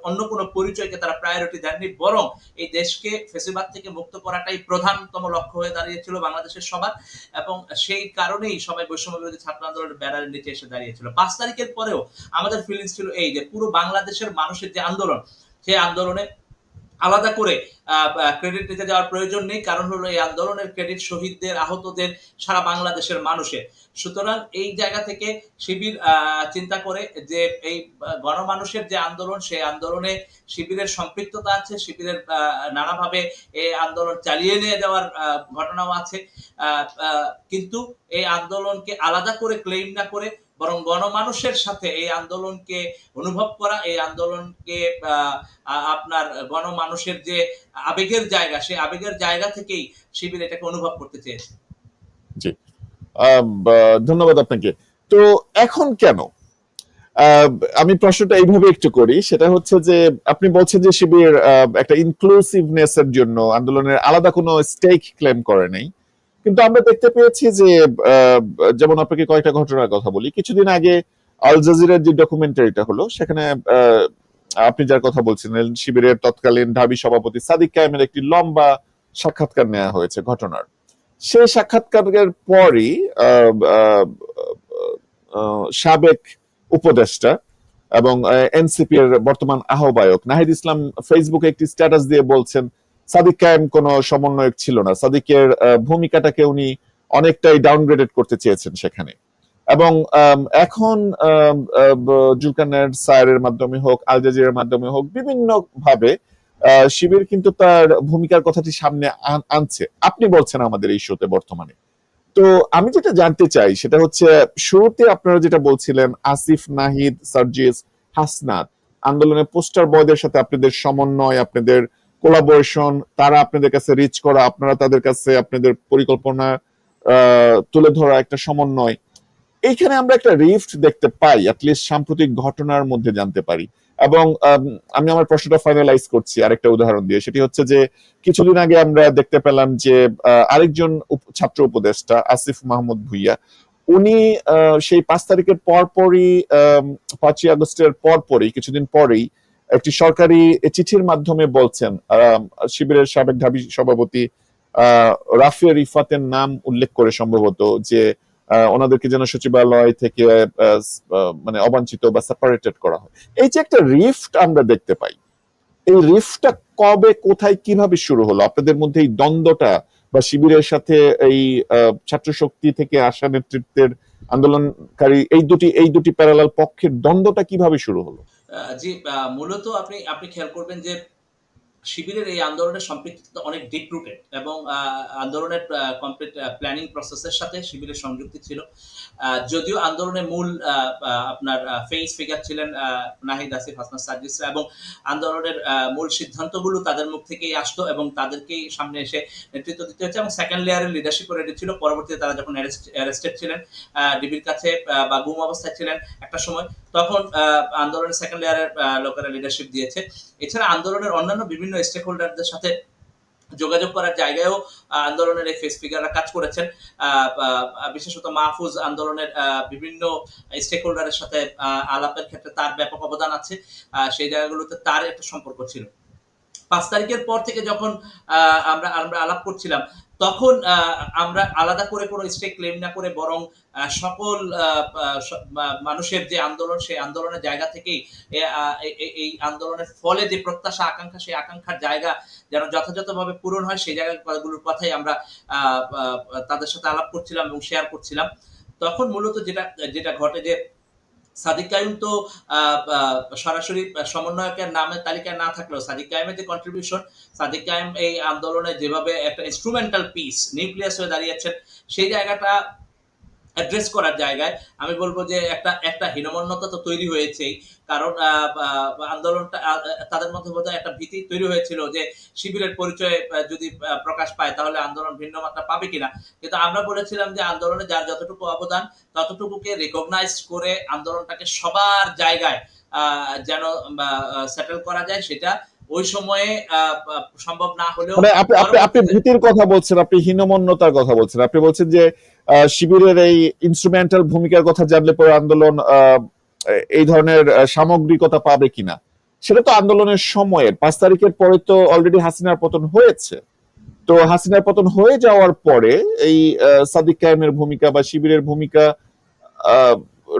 অন্য কোনো পরিচয়কে তারা প্রায়োরিটি দেননি, বরং এই দেশকে ফ্যাসিবাদ থেকে মুক্ত করাটাই প্রধানতম লক্ষ্য হয়ে দাঁড়িয়েছিল বাংলাদেশের সবার। এবং সেই কারণেই সবাই বৈষম্য বিরোধী ছাত্র আন্দোলনের ব্যানারের নিচে এসে দাঁড়িয়েছিল। ৫ তারিখের পরেও আমাদের ফিলিংস ছিল এই যে পুরো বাংলাদেশের মানুষের যে আন্দোলন, সেই আন্দোলনে আলাদা করে ক্রেডিট নিতে যাওয়ার প্রয়োজন নেই, কারণ হলো এই আন্দোলনের ক্রেডিট শহীদদের, আহতদের, সারা বাংলাদেশের মানুষের। সুতরাং এই জায়গা থেকে শিবির চিন্তা করে যে এই গণমানুষের যে আন্দোলন, সেই আন্দোলনে শিবিরের সম্পৃক্ততা আছে, শিবিরের নানাভাবে এই আন্দোলন চালিয়ে নিয়ে যাওয়ার ঘটনাও আছে। কিন্তু এই আন্দোলনকে আলাদা করে ক্লেইম না করে, বরং গণমানুষের সাথে এই আন্দোলনকে অনুভব করা, এই আন্দোলনকে আপনার গণমানুষের যে আবেগের জায়গা, সেই আবেগের জায়গা থেকেই শিবির এটাকে অনুভব করতে চেয়েছে। জি, ধন্যবাদ আপনাকে। তো এখন কেন, আমি প্রশ্নটা এইভাবে একটু করি, সেটা হচ্ছে যে আপনি বলছেন যে শিবির একটা ইনক্লুসিভনেস এর জন্য আন্দোলনের আলাদা কোনো স্টেক ক্লেম করে নাই, কিন্তু আমরা দেখতে পেয়েছি যে যেমন আপনাকে কয়েকটা ঘটনার কথা বলি। কিছুদিন আগে আল জাজিরার যে ডকুমেন্টারিটা হলো, সেখানে আপনি যার কথা বলছিলেন শিবিরের তৎকালীন ঢাবি সভাপতি সাদিক কায়েমের একটি লম্বা সাক্ষাৎকার নেওয়া হয়েছে ঘটনার। সেই সাক্ষাৎকারের পরই সাবেক উপদেষ্টা এবং এনসিপি এর বর্তমান আহ্বায়ক নাহিদ ইসলাম ফেসবুকে একটি স্ট্যাটাস দিয়ে বলছেন সাদিক কায়েম কোনো সমন্বয়ক ছিল না, সাদিকের ভূমিকাটাকে উনি অনেকটাই ডাউনগ্রেডেড করতে চেয়েছেন সেখানে। এবং এখন জুলকারনাইন স্যারের মাধ্যমে হোক, আল জাজিরার মাধ্যমে হোক, বিভিন্ন ভাবে শিবির কিন্তু তার ভূমিকার কথাটি সামনে আনছে। আপনি বলছেন আমাদের এই শোতে বর্তমানে। তো আমি যেটা জানতে চাই সেটা হচ্ছে, শুরুতে আপনারা যেটা বলছিলেন আসিফ, নাহিদ, সার্জিস, হাসনাত আন্দোলনের পোস্টার বয়দের সাথে আপনাদের সমন্বয়, আপনাদের কোলাবোরেশন, তারা আপনাদের কাছে রিচ করা, আপনারা তাদের কাছে আপনাদের পরিকল্পনা তুলে ধরা একটা সমন্বয়, এইখানে আমরা একটা রিফট দেখতে পাই, অ্যাটলিস্ট সাম্প্রতিক ঘটনার মধ্যে জানতে পারি। এবং আমি আমার প্রশ্নটা ফাইনালাইজ করছি আরেকটা উদাহরণ দিয়ে, সেটি হচ্ছে যে কিছুদিন আগে আমরা দেখতে পেলাম যে আরেকজন ছাত্র উপদেষ্টা আসিফ মাহমুদ ভুইয়া, উনি সেই ৫ তারিখের পরপরই ৫ই আগস্টের পরপরই কিছুদিন পরেই একটি সরকারি চিঠির মাধ্যমে বলছেন শিবিরের সাবেক ঢাবি সভাপতি রাফিয়া রিফাতের নাম উল্লেখ করে সম্ভবত যে ওনাদেরকে যেন সচিবালয় থেকে মানে অবাঞ্ছিত বা সেপারেটেড করা হয়। এই যে একটা রিফট আমরা দেখতে পাই, এই রিফটটা কবে, কোথায়, কিভাবে শুরু হলো? আপনাদের মধ্যে এই দ্বন্দ্বটা বা শিবিরের সাথে এই ছাত্র শক্তি থেকে আসা নেতৃত্বের আন্দোলনকারী এই দুটি প্যারালাল পক্ষের দ্বন্দ্বটা কিভাবে শুরু হলো? জি, মূলত আপনি আপনি খেয়াল করবেন যে শিবিরের এই আন্দোলনের সম্পৃক্ততা অনেক ডিপ রুটেড এবং আন্দোলনের কমপ্লিট প্ল্যানিং প্রসেসের সাথে শিবিরের সংযুক্তি ছিল। যদিও আন্দোলনের মূল আপনার ফেস ফিগার ছিলেন নাহিদ আসিফ, হাসনাত সার্জিসরা, এবং আন্দোলনের মূল সিদ্ধান্তগুলো তাদের মুখ থেকেই আসতো এবং তাদেরকেই সামনে এসে নেতৃত্ব দিতে হচ্ছে, এবং সেকেন্ড লেয়ারের লিডারশিপও রেডি ছিল। পরবর্তীতে তারা যখন অ্যারেস্টেড ছিলেন, ডিবির কাছে বা গুম অবস্থায় ছিলেন একটা সময়, তখন আন্দোলনের সেকেন্ড লেয়ারের লোকেরা লিডারশিপ দিয়েছে। এছাড়া আন্দোলনের অন্যান্য বিভিন্ন স্টেক হোল্ডারদের সাথে যোগাযোগ করার জায়গায়ও আন্দোলনের এই ফেস ফিগাররা কাজ করেছেন। বিশেষত মাহফুজ আন্দোলনের বিভিন্ন স্টেক হোল্ডারের সাথে আলাপের ক্ষেত্রে তার ব্যাপক অবদান আছে। সেই জায়গাগুলোতে তার একটা সম্পর্ক ছিল। 5 তারিখের পর থেকে যখন আমরা আমরা আলাপ করছিলাম, তখন আমরা আলাদা করে কোনো স্টেক ক্লেম না করে বরং সকল মানুষের যে আন্দোলন, সেই আন্দোলনের জায়গা থেকেই এই আন্দোলনের ফলে যে প্রত্যাশা আকাঙ্ক্ষা, সেই আকাঙ্ক্ষার জায়গা যেন যথাযথভাবে পূরণ হয়, সেই জায়গাগুলোর কথাই আমরা তাদের সাথে আলাপ করছিলাম এবং শেয়ার করছিলাম। তখন মূলত যেটা যেটা ঘটে যে সাদিক কাইম তো সরাসরি সমন্বয়কের নামের তালিকায় না থাকলেও সাদিক কাইমের যে কন্ট্রিবিউশন, সাদিক কাইম এই আন্দোলনে যেভাবে একটা ইনস্ট্রুমেন্টাল পিস, নিউক্লিয়াস হয়ে দাঁড়িয়েছেন, সেই জায়গাটা অ্যাড্রেস করার জায়গায় আমি বলবো যে একটা একটা হীনমন্যতা তো তৈরি হয়েছেই। কারণ আন্দোলনটা তাদের মধ্যে বোধহয় একটা ভীতি তৈরি হয়েছিল যে শিবিরের পরিচয় যদি প্রকাশ পায় তাহলে আন্দোলন ভিন্ন মাত্রা পাবে কিনা। কিন্তু আমরা বলেছিলাম যে আন্দোলনে যার যতটুকু অবদান ততটুকুকে রিকগনাইজ করে আন্দোলনটাকে সবার জায়গায় যেন সেটেল করা যায়, সেটা ওই সময়ে সম্ভব না হলেও মানে আপনি ভীতির কথা বলছেন, আপনি হীনমন্যতার কথা বলছেন, আপনি বলছেন যে শিবিরের এই ইনস্ট্রুমেন্টাল ভূমিকার কথা জানলে পরে আন্দোলন এই ধরনের সামগ্রিকতা পাবে কিনা। সেটা তো আন্দোলনের সময়ের 5 তারিখের পরে তো অলরেডি হাসিনার পতন হয়েছে। তো হাসিনার পতন হয়ে যাওয়ার পরে এই সাদিক কায়েমের ভূমিকা বা শিবিরের ভূমিকা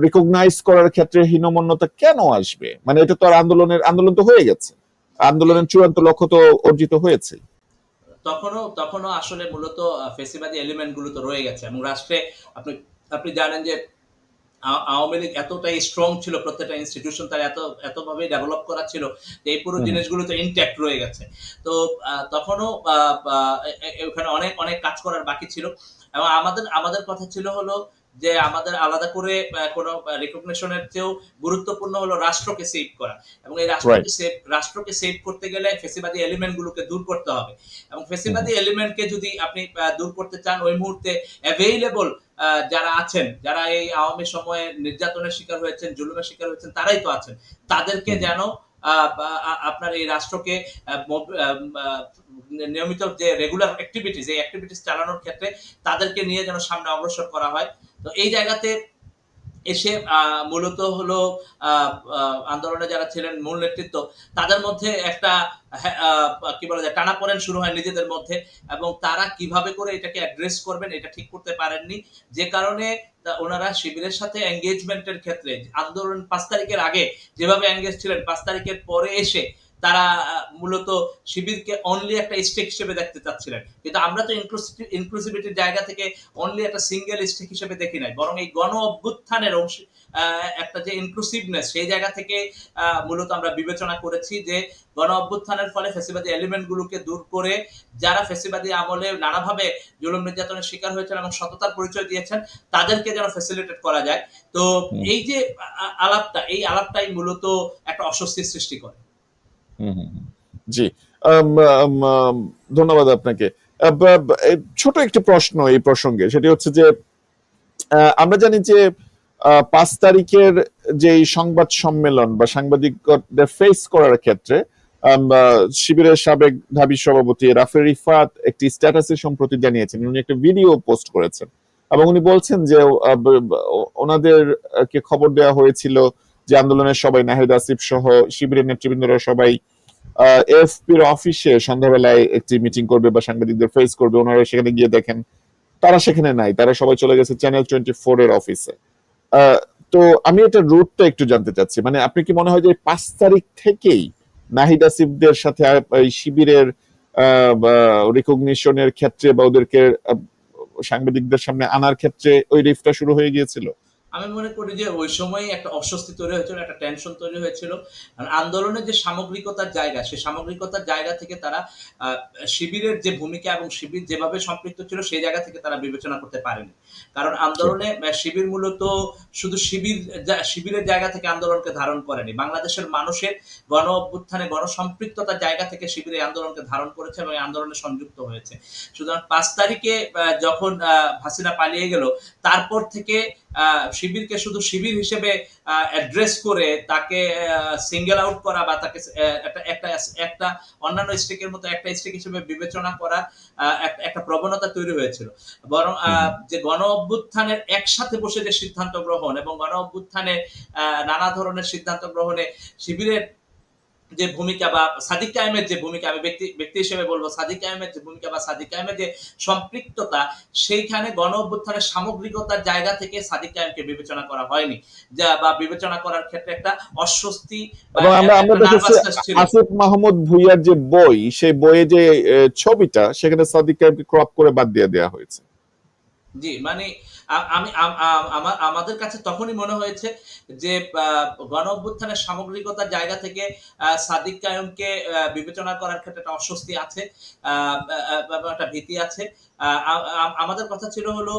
রিকগনাইজ করার ক্ষেত্রে হীনমন্যতা কেন আসবে? মানে এটা তো আর আন্দোলন তো হয়ে গেছে, আন্দোলনের চূড়ান্ত লক্ষ্য তো অর্জিত হয়েছে। তখনও আসলে মূলত ফেসিবাদী এলিমেন্ট গুলো তো রয়ে গেছে এবং রাষ্ট্রে আপনি আপনি জানেন যে আওয়ামী লীগ এতটাই স্ট্রং ছিল, প্রত্যেকটা ইনস্টিটিউশন তার এতভাবে ডেভেলপ করা ছিল যে এই পুরো জিনিসগুলো তো ইনট্যাক্ট রয়ে গেছে। তো তখনও ওখানে অনেক অনেক কাজ করার বাকি ছিল এবং আমাদের কথা ছিল হলো যে আমাদের আলাদা করে কোনো রিকগনিশনের চেয়েও গুরুত্বপূর্ণ হলো রাষ্ট্রকে সেভ করা, এবং এই রাষ্ট্রকে সেভ করতে গেলে ফেসিবাদী এলিমেন্ট গুলোকে দূর করতে হবে, এবং ফেসিবাদী এলিমেন্টকে যদি আপনি দূর করতে চান, ওই মুহূর্তে অ্যাভেইলেবল যারা আছেন, যারা এই আওয়ামী সময়ে নির্যাতনের শিকার হয়েছেন, জুলুমের শিকার হয়েছেন, তারাই তো আছেন, তাদেরকে যেন আপনার এই রাষ্ট্রকে নিয়মিত যে রেগুলার অ্যাক্টিভিটিস, এই অ্যাক্টিভিটিস চালানোর ক্ষেত্রে তাদেরকে নিয়ে যেন সামনে অগ্রসর করা হয়। তো এই জায়গাতে এসে মূলত হলো আন্দোলনে যারা ছিলেন মূল নেতৃত্ব, তাদের মধ্যে একটা কি বলা যায় টানাপোড়েন শুরু হয় নিজেদের মধ্যে, এবং তারা কিভাবে করে এটাকে অ্যাড্রেস করবেন এটা ঠিক করতে পারেননি, যে কারণে ওনারা শিবিরের সাথে এঙ্গেজমেন্টের ক্ষেত্রে আন্দোলন 5 তারিখের আগে যেভাবে এঙ্গেজ ছিলেন, 5 তারিখের পরে এসে তারা মূলত শিবিরকে অনলি একটা স্টেক হিসেবে দেখতে চাচ্ছিলেন। কিন্তু আমরা তো ইনক্লুসিভিটির জায়গা থেকে অনলি একটা সিঙ্গেল স্টেক হিসেবে দেখি নাই, বরং এই গণ অভ্যুত্থানের একটা যে ইনক্লুসিভনেস, সেই জায়গা থেকে মূলত আমরা বিবেচনা করেছি যে গণ অভ্যুত্থানের ফলে ফ্যাসিবাদী এলিমেন্ট গুলোকে দূর করে যারা ফ্যাসিবাদী আমলে নানাভাবে জুলুম নির্যাতনের শিকার হয়েছেন এবং সততার পরিচয় দিয়েছেন, তাদেরকে যেন ফ্যাসিলিটেট করা যায়। তো এই যে এই আলাপটাই মূলত একটা অস্বস্তির সৃষ্টি করে। জি, ধন্যবাদ আপনাকে। ছোট একটি প্রশ্ন এই প্রসঙ্গে, সেটি হচ্ছে যে আমরা জানি যে 5 তারিখের যে সংবাদ সম্মেলন বা সাংবাদিকদের ফেস করার ক্ষেত্রে শিবিরের সাবেক ঢাবি সভাপতি রাফে রিফাত একটি স্ট্যাটাসে সম্প্রতি জানিয়েছেন, উনি একটা ভিডিও পোস্ট করেছেন এবং উনি বলছেন যে ওনাদেরকে খবর দেওয়া হয়েছিল যে আন্দোলনের সবাই, নাহিদ আসিফ সহ শিবিরের নেতৃবৃন্দরা সবাই এফপির অফিসে সন্ধ্যাবেলায় একটি মিটিং করবে বা সাংবাদিকদের ফেস করবে। ওনারা সেখানে গিয়ে দেখেন তারা সেখানে নাই, তারা সবাই চলে গেছে চ্যানেল 24 এর অফিসে। তো আমি এটা রুটটা একটু জানতে চাচ্ছি, মানে আপনি কি মনে হয় যে 5 তারিখ থেকেই নাহিদ আসিফদের সাথে শিবিরের রিকগনিশনের ক্ষেত্রে বা ওদেরকে সাংবাদিকদের সামনে আনার ক্ষেত্রে ওই রিফটা শুরু হয়ে গিয়েছিল? আমি মনে করি যে ওই সময়ই একটা অস্বস্তি তৈরি হয়েছিল, একটা টেনশন তৈরি হয়েছিল। আর আন্দোলনের যে সামগ্রিকতার জায়গা, সেই সামগ্রিকতার জায়গা থেকে তারা আ শিবিরের যে ভূমিকা এবং শিবির যেভাবে সম্পৃক্ত ছিল সেই জায়গা থেকে তারা বিবেচনা করতে পারেনি। কারণ আন্দোলনে শিবির মূলত শুধু শিবিরের জায়গা থেকে আন্দোলনকে ধারণ করেনি। বাংলাদেশের মানুষের গণ অভ্যুত্থানে গণসম্পৃক্ততার জায়গা থেকে শিবির এই আন্দোলনকে ধারণ করেছে এবং এই আন্দোলনে সংযুক্ত হয়েছে। সুতরাং ৫ তারিখে যখন হাসিনা পালিয়ে গেল, তারপর থেকে শিবিরকে শুধু শিবির হিসেবে অ্যাড্রেস করে তাকে সিঙ্গেল আউট করা বা তাকে একটা অন্যান্য স্টেকের মতো একটা স্টেক হিসেবে বিবেচনা করা একটা প্রবণতা তৈরি হয়েছিল। বরং যে গণ অভ্যুত্থানের একসাথে বসে যে সিদ্ধান্ত গ্রহণ এবং গণ অভ্যুত্থানে নানা ধরনের সিদ্ধান্ত গ্রহণে শিবিরের যে ভূমিকা বা সাদিক কায়েমের যে ভূমিকা, আমি ব্যক্তি হিসেবে বলবো সাদিক কায়েমের যে ভূমিকা বা সাদিক কায়েমের যে সম্পৃক্ততা, সেইখানে গণ অভ্যুত্থানের সামগ্রিকতার জায়গা থেকে সাদিক কায়েমকে বিবেচনা করা হয়নি, যা বা বিবেচনা করার ক্ষেত্রে একটা অস্বস্তি বা এবং আমরা দেখেছি নার্ভাসনেস ছিল। আসিফ মাহমুদ ভুঁইয়ার যে বই, সেই বইয়ে যে ছবিটা, সেখানে সাদিক কায়েমকে ক্রপ করে বাদ দিয়ে দেওয়া হয়েছে। জি, মানে আমি আমাদের কাছে তখনই মনে হয়েছে যে গণ অভ্যুত্থানের সামগ্রিকতার জায়গা থেকে সাদিক কায়েমকে বিবেচনা করার ক্ষেত্রে একটা অস্বস্তি আছে, একটা ভীতি আছে। আমাদের কথা ছিল হলো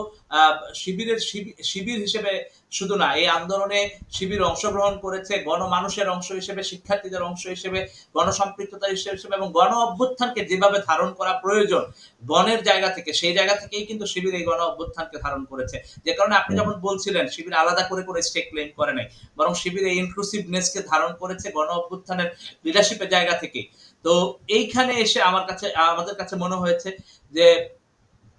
শিবির হিসেবে শুধু না, এই আন্দোলনে শিবির অংশগ্রহণ করেছে গণমানুষের অংশ হিসেবে, শিক্ষার্থীদের অংশ হিসেবে, গণসম্পৃক্ততা হিসেবে এবং গণ অভ্যুত্থানকে যেভাবে ধারণ করা প্রয়োজন গণের জায়গা থেকে, সেই জায়গা থেকেই কিন্তু শিবির এই গণ অভ্যুত্থানকে ধারণ করেছে। যে কারণে আপনি যখন বলছিলেন শিবির আলাদা করে স্টেক ক্লেম করে নাই, বরং শিবির এই ইনক্লুসিভনেসকে ধারণ করেছে গণ অভ্যুত্থানের লিডারশিপের জায়গা থেকে। তো এইখানে এসে আমাদের কাছে মনে হয়েছে যে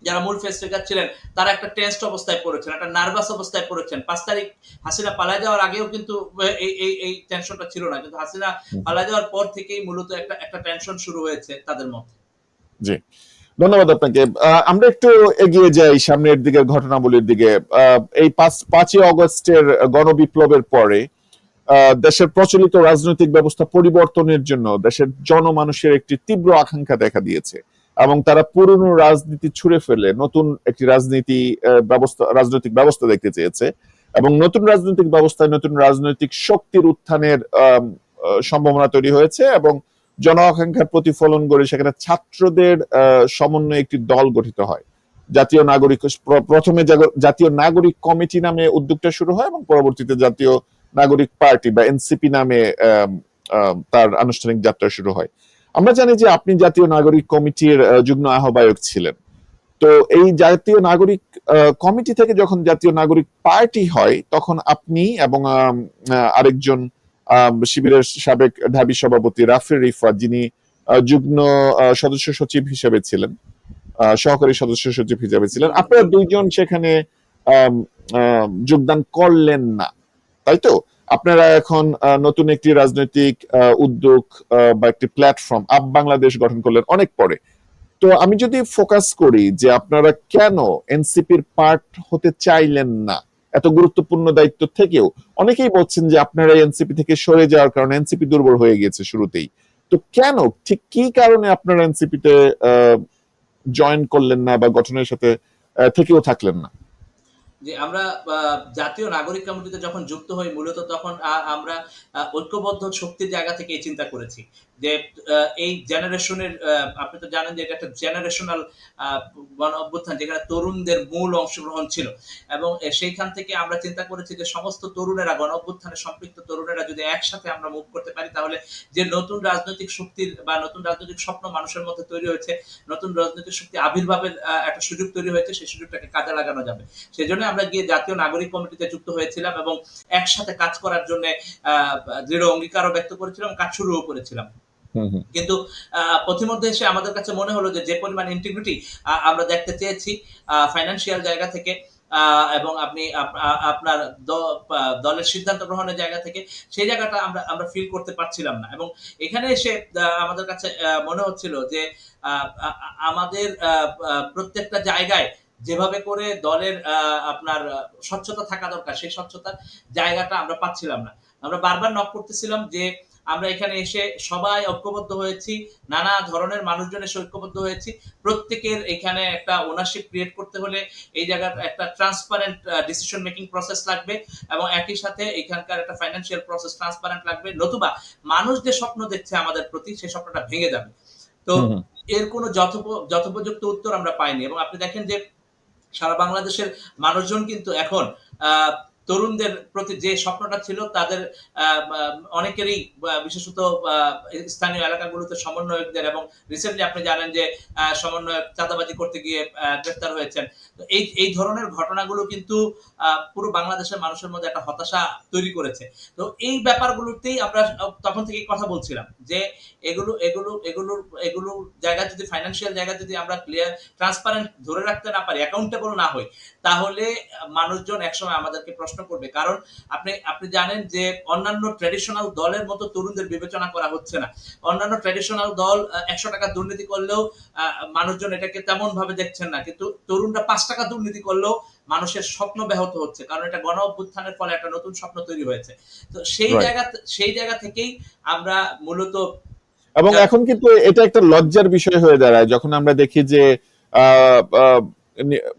যারা মূল ফেস ফিগার ছিলেন তারা একটা টেন্সড অবস্থায় পড়েছেন, একটা নার্ভাস অবস্থায় পড়েছেন। ৫ তারিখ হাসিনা পালায় যাওয়ার আগেও কিন্তু এই টেনশনটা ছিল না, কিন্তু হাসিনা পালায় যাওয়ার পর থেকেই মূলত একটা টেনশন শুরু হয়েছে তাদের মধ্যে। জি, ধন্যবাদ আপনাকে। আমরা একটু এগিয়ে যাই সামনের দিকের ঘটনাবলীর দিকে। এই ৫ই অগস্টের গণবিপ্লবের পরে দেশের প্রচলিত রাজনৈতিক ব্যবস্থা পরিবর্তনের জন্য দেশের জনমানুষের একটি তীব্র আকাঙ্ক্ষা দেখা দিয়েছে এবং তারা পুরনো রাজনীতি ছুঁড়ে ফেলে নতুন একটি রাজনৈতিক ব্যবস্থা দেখতে চেয়েছে এবং নতুন রাজনৈতিক ব্যবস্থায় নতুন রাজনৈতিক শক্তির উত্থানের সম্ভাবনা তৈরি হয়েছে এবং জন আকাঙ্ক্ষার প্রতিফলন করে সেখানে ছাত্রদের সমন্বয়ে একটি দল গঠিত হয়। প্রথমে জাতীয় নাগরিক কমিটি নামে উদ্যোগটা শুরু হয় এবং পরবর্তীতে জাতীয় নাগরিক পার্টি বা এনসিপি নামে তার আনুষ্ঠানিক যাত্রা শুরু হয়। আমরা জানি যে আপনি জাতীয় নাগরিক কমিটির যুগ্ম আহ্বায়ক ছিলেন। তো এই জাতীয় নাগরিক কমিটি থেকে যখন জাতীয় নাগরিক পার্টি হয়, তখন আপনি এবং আরেকজন শিবিরের সাবেক ঢাবি সভাপতি রাফি রিফাত, যিনি যুগ্ম সদস্য সচিব হিসেবে ছিলেন, সহকারী সদস্য সচিব হিসেবে ছিলেন, আপনারা দুইজন সেখানে যোগদান করলেন না, তাই তো? আপনারা এখন নতুন একটি রাজনৈতিক উদ্যোগ বা একটি প্ল্যাটফর্ম আপ বাংলাদেশ গঠন করলেন অনেক পরে। তো আমি যদি ফোকাস করি যে আপনারা কেন এনসিপির পার্ট হতে চাইলেন না, এত গুরুত্বপূর্ণ দায়িত্ব থেকেও, অনেকেই বলছেন যে আপনারা এনসিপি থেকে সরে যাওয়ার কারণে এনসিপি দুর্বল হয়ে গিয়েছে শুরুতেই। তো কেন, ঠিক কি কারণে আপনারা এনসিপিতে জয়েন করলেন না বা গঠনের সাথে থেকেও থাকলেন না? যে আমরা জাতীয় নাগরিক কমিটিতে যখন যুক্ত হই, মূলত তখন আমরা ঐক্যবদ্ধ শক্তির জায়গা থেকে এই চিন্তা করেছি যে এই জেনারেশনের, আপনি তো জানেন যে এটা একটা জেনারেশনাল গণ অভ্যুত্থান যেখানে তরুণদের মূল অংশগ্রহণ ছিল, এবং সেইখান থেকে আমরা চিন্তা করেছি যে সমস্ত তরুণেরা, গণ অভ্যুত্থানে সম্পৃক্ত তরুণেরা যদি একসাথে আমরা মুভ করতে পারি, তাহলে যে নতুন রাজনৈতিক শক্তির বা নতুন রাজনৈতিক স্বপ্ন মানুষের মধ্যে তৈরি হয়েছে, নতুন রাজনৈতিক শক্তি আবির্ভাবের একটা সুযোগ তৈরি হয়েছে, সেই সুযোগটাকে কাজে লাগানো যাবে। সেই জন্য আমরা গিয়ে জাতীয় নাগরিক কমিটিতে যুক্ত হয়েছিলাম এবং একসাথে কাজ করার জন্য দৃঢ় অঙ্গীকারও ব্যক্ত করেছিলাম, কাজ শুরুও করেছিলাম। কিন্তু পথিমধ্যে এসে আমাদের কাছে মনে হলো যে পরিমাণ ইন্টিগ্রিটি আমরা দেখতে চেয়েছি ফাইন্যান্সিয়াল জায়গা থেকে এবং আপনি আপনার দলের সিদ্ধান্ত গ্রহণের জায়গা থেকে, সেই জায়গাটা আমরা ফিল করতে পারছিলাম না। এবং এখানে এসে আমাদের কাছে মনে হচ্ছিল যে আমাদের প্রত্যেকটা জায়গায় যেভাবে করে দলের আপনার স্বচ্ছতা থাকা দরকার, সেই স্বচ্ছতার জায়গাটা আমরা পাচ্ছিলাম না। আমরা বারবার নক করতেছিলাম যে আমরা এখানে এসে সবাই ঐক্যবদ্ধ হয়েছি, নানা ধরনের মানুষজন এসে ঐক্যবদ্ধ হয়েছি। প্রত্যেকের এখানে একটা ওনারশিপ ক্রিয়েট করতে হলে এই জায়গার একটা ট্রান্সপারেন্ট ডিসিশন মেকিং প্রসেস লাগবে, এবং একই সাথে এখানকার একটা ফাইন্যান্সিয়াল প্রসেস ট্রান্সপারেন্ট লাগবে, নতুবা মানুষ যে স্বপ্ন দেখছে আমাদের প্রতি সেই স্বপ্নটা ভেঙে যাবে। তো এর কোনো যথোপযুক্ত উত্তর আমরা পাইনি। এবং আপনি দেখেন যে সারা বাংলাদেশের মানুষজন কিন্তু এখন তরুণদের প্রতি যে স্বপ্নটা ছিল তাদের অনেকেরই, বিশেষত স্থানীয় এলাকাগুলোতে সমন্বয়কদের, এবং রিসেন্টলি আপনি জানেন যে সমন্বয়ক চাঁদাবাজি করতে গিয়ে গ্রেফতার হয়েছেন। তো এই ধরনের ঘটনাগুলো কিন্তু পুরো বাংলাদেশের মানুষের মধ্যে একটা হতাশা তৈরি করেছে। তো এই ব্যাপারগুলোতেই আমরা তখন থেকেই কথা বলছিলাম যে এগুলো জায়গা যদি, ফাইন্যান্সিয়াল জায়গা যদি আমরা ক্লিয়ার ট্রান্সপারেন্ট ধরে রাখতে না পারি, অ্যাকাউন্টেবল না হই, তাহলে মানুষজন একসময় আমাদেরকে প্রশ্ন করবে। কারণ আপনি জানেন যে অন্যান্য ট্র্যাডিশনাল দলের মতো তরুণদের বিবেচনা করা হচ্ছে না। অন্যান্য ট্র্যাডিশনাল দল ১০০ টাকা দুর্নীতি করলেও মানুষজন এটাকে তেমন ভাবে দেখছেন না, কিন্তু তরুণরা ৫ টাকা দুর্নীতি করলেও মানুষের স্বপ্ন ব্যাহত হচ্ছে, কারণ এটা গণ অভ্যুত্থানের ফলে একটা নতুন স্বপ্ন তৈরি হয়েছে। তো সেই জায়গা থেকেই আমরা মূলত, এবং এখন কিন্তু এটা একটা লজ্জার বিষয় হয়ে দাঁড়ায় যখন আমরা দেখি যে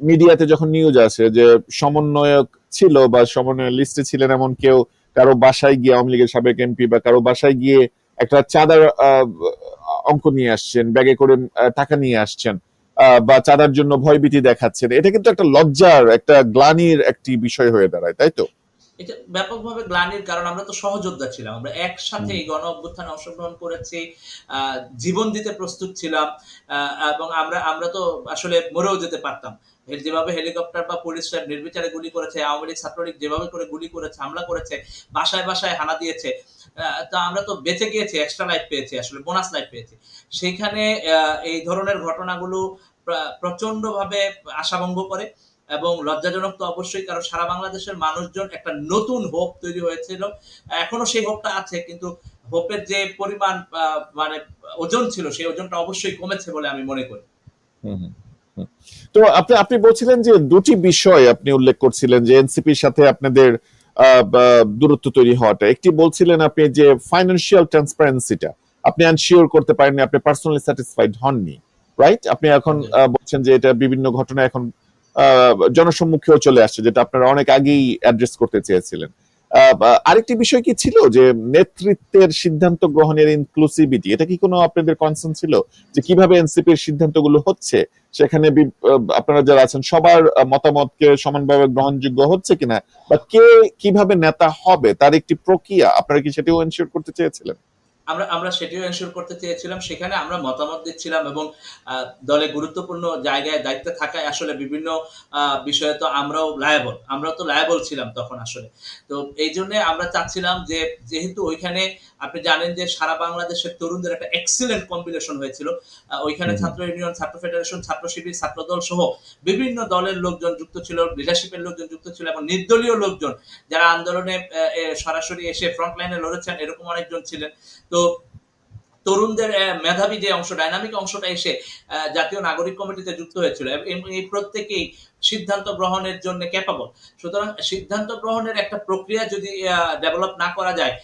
মিডিয়াতে যখন নিউজ আসে যে সমন্বয়ক ছিল বা সমন্বয় লিস্টে ছিলেন এমন কেউ কারো বাসায় গিয়ে, আওয়ামী লীগের সাবেক এমপি বা কারো বাসায় গিয়ে একটা চাঁদার অঙ্ক নিয়ে আসছেন, ব্যাগে করে টাকা নিয়ে আসছেন, বা চাঁদার জন্য ভয়ভীতি দেখাচ্ছেন। এটা কিন্তু একটা লজ্জার, একটা গ্লানির একটি বিষয় হয়ে দাঁড়ায়, তাই তো? এটা ব্যাপকভাবে গ্লানির, কারণ আমরা তো সহযোদ্ধা ছিলাম, আমরা একসাথে এই গণ অভ্যুত্থানে অংশগ্রহণ করেছি, জীবন দিতে প্রস্তুত ছিলাম, এবং আমরা তো আসলে মরেও যেতে পারতাম। যেভাবে হেলিকপ্টার বা পুলিশরা নির্বিচারে গুলি করেছে, আওয়ামী লীগ ছাত্রলীগ যেভাবে করে গুলি করেছে, হামলা করেছে, বাসায় বাসায় হানা দিয়েছে, তা আমরা তো বেঁচে গিয়েছি, এক্সট্রা লাইফ পেয়েছি, আসলে বোনাস লাইফ পেয়েছি। সেখানে এই ধরনের ঘটনাগুলো প্রচন্ড ভাবে আশাভঙ্গ করে এবং লজ্জাজনক তো অবশ্যই, কারণ সারা বাংলাদেশের মানুষজন একটা নতুন হোপ তৈরি হয়েছিল, এখনো সেই হোপটা আছে, কিন্তু হোপের যে পরিমাণ মানে ওজন ছিল, সেই ওজনটা অবশ্যই কমেছে বলে আমি মনে করি। তো আপনি বলছিলেন যে দুটি বিষয় আপনি উল্লেখ করছিলেন যে এনসিপির সাথে আপনাদের দূরত্ব তৈরি হওয়াটা। একটি বলছিলেন আপনি যে ফাইন্যান্সিয়াল ট্রান্সপারেন্সিটা আপনি এনশিওর করতে পারেননি, আপনি পার্সোনালি স্যাটিসফাইড হননি, রাইট? আপনি এখন বলছেন যে এটা বিভিন্ন ঘটনা এখন জনসম্মুখেও চলে আসছে, যেটা আপনারা অনেক আগেই অ্যাড্রেস করতে চেয়েছিলেন। আরেকটি বিষয় কি ছিল যে নেতৃত্বের সিদ্ধান্ত গ্রহণের ইনক্লুসিভিটি, এটা কি কোনো আপনাদের কনসার্ন ছিল যে কিভাবে এনসিপির সিদ্ধান্তগুলো হচ্ছে সেখানে আপনারা যারা আছেন সবার মতামতকে সমানভাবে গ্রহণযোগ্য হচ্ছে কিনা, বা কে কিভাবে নেতা হবে তার একটি প্রক্রিয়া, আপনারা কি সেটাও এনশিওর করতে চেয়েছিলেন? আমরা সেটিও এনশিওর করতে চেয়েছিলাম। সেখানে আমরা মতামত দিচ্ছিলাম, এবং দলে গুরুত্বপূর্ণ জায়গায় দায়িত্বে থাকায় আসলে বিভিন্ন বিষয়ে তো আমরাও তো লায়াবল ছিলাম তখন আসলে। তো এই জন্য আমরা চাচ্ছিলাম যে, যেহেতু ওইখানে আপনি জানেন যে সারা বাংলাদেশের তরুণদের একটা এক্সিলেন্ট কম্বিনেশন হয়েছিল। ওইখানে ছাত্র ইউনিয়ন, ছাত্র ফেডারেশন, ছাত্র শিবির, ছাত্রদল সহ বিভিন্ন দলের লোকজন যুক্ত ছিল, লিডারশিপের লোকজন যুক্ত ছিল, এবং নির্দলীয় লোকজন যারা আন্দোলনে সরাসরি এসে ফ্রন্ট লাইনে লড়েছেন, এরকম অনেকজন ছিলেন। তো তরুণদের মেধাবী যে অংশ, ডাইনামিক অংশটা এসে জাতীয় নাগরিক কমিটিতে যুক্ত হয়েছিল, এবং এই প্রত্যেকেই সিদ্ধান্ত গ্রহণের জন্য ক্যাপাবল। সুতরাং সিদ্ধান্ত গ্রহণের একটা প্রক্রিয়া যদি ডেভেলপ না করা যায়,